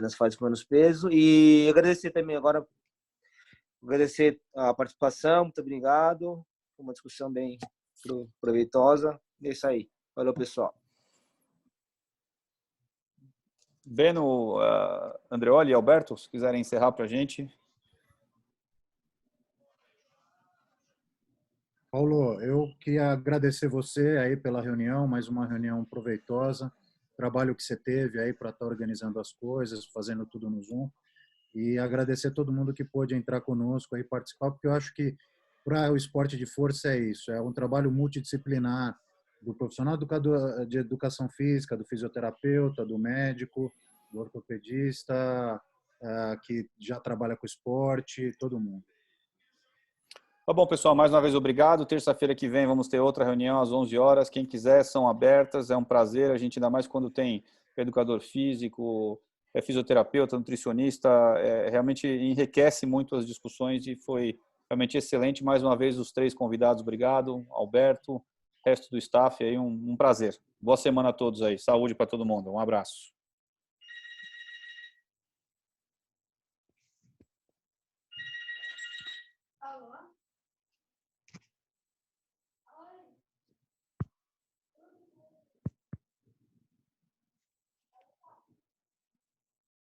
nas fases com menos peso. E agradecer também agora, agradecer a participação, muito obrigado. Foi uma discussão bem proveitosa. É isso aí. Valeu, pessoal. Beno, Andreoli e Alberto, se quiserem encerrar para a gente. Paulo, eu queria agradecer você aí pela reunião, mais uma reunião proveitosa, trabalho que você teve aí para estar organizando as coisas, fazendo tudo no Zoom, e agradecer a todo mundo que pôde entrar conosco aí participar, porque eu acho que para o esporte de força é isso, é um trabalho multidisciplinar do profissional de educação física, do fisioterapeuta, do médico, do ortopedista, que já trabalha com esporte, todo mundo. Tá bom, pessoal, mais uma vez obrigado. Terça-feira que vem vamos ter outra reunião às 11 horas. Quem quiser, são abertas. É um prazer. A gente, ainda mais quando tem educador físico, fisioterapeuta, nutricionista, realmente enriquece muito as discussões e foi realmente excelente. Mais uma vez, os 3 convidados, obrigado. Alberto, resto do staff, aí um prazer. Boa semana a todos aí. Saúde para todo mundo. Um abraço.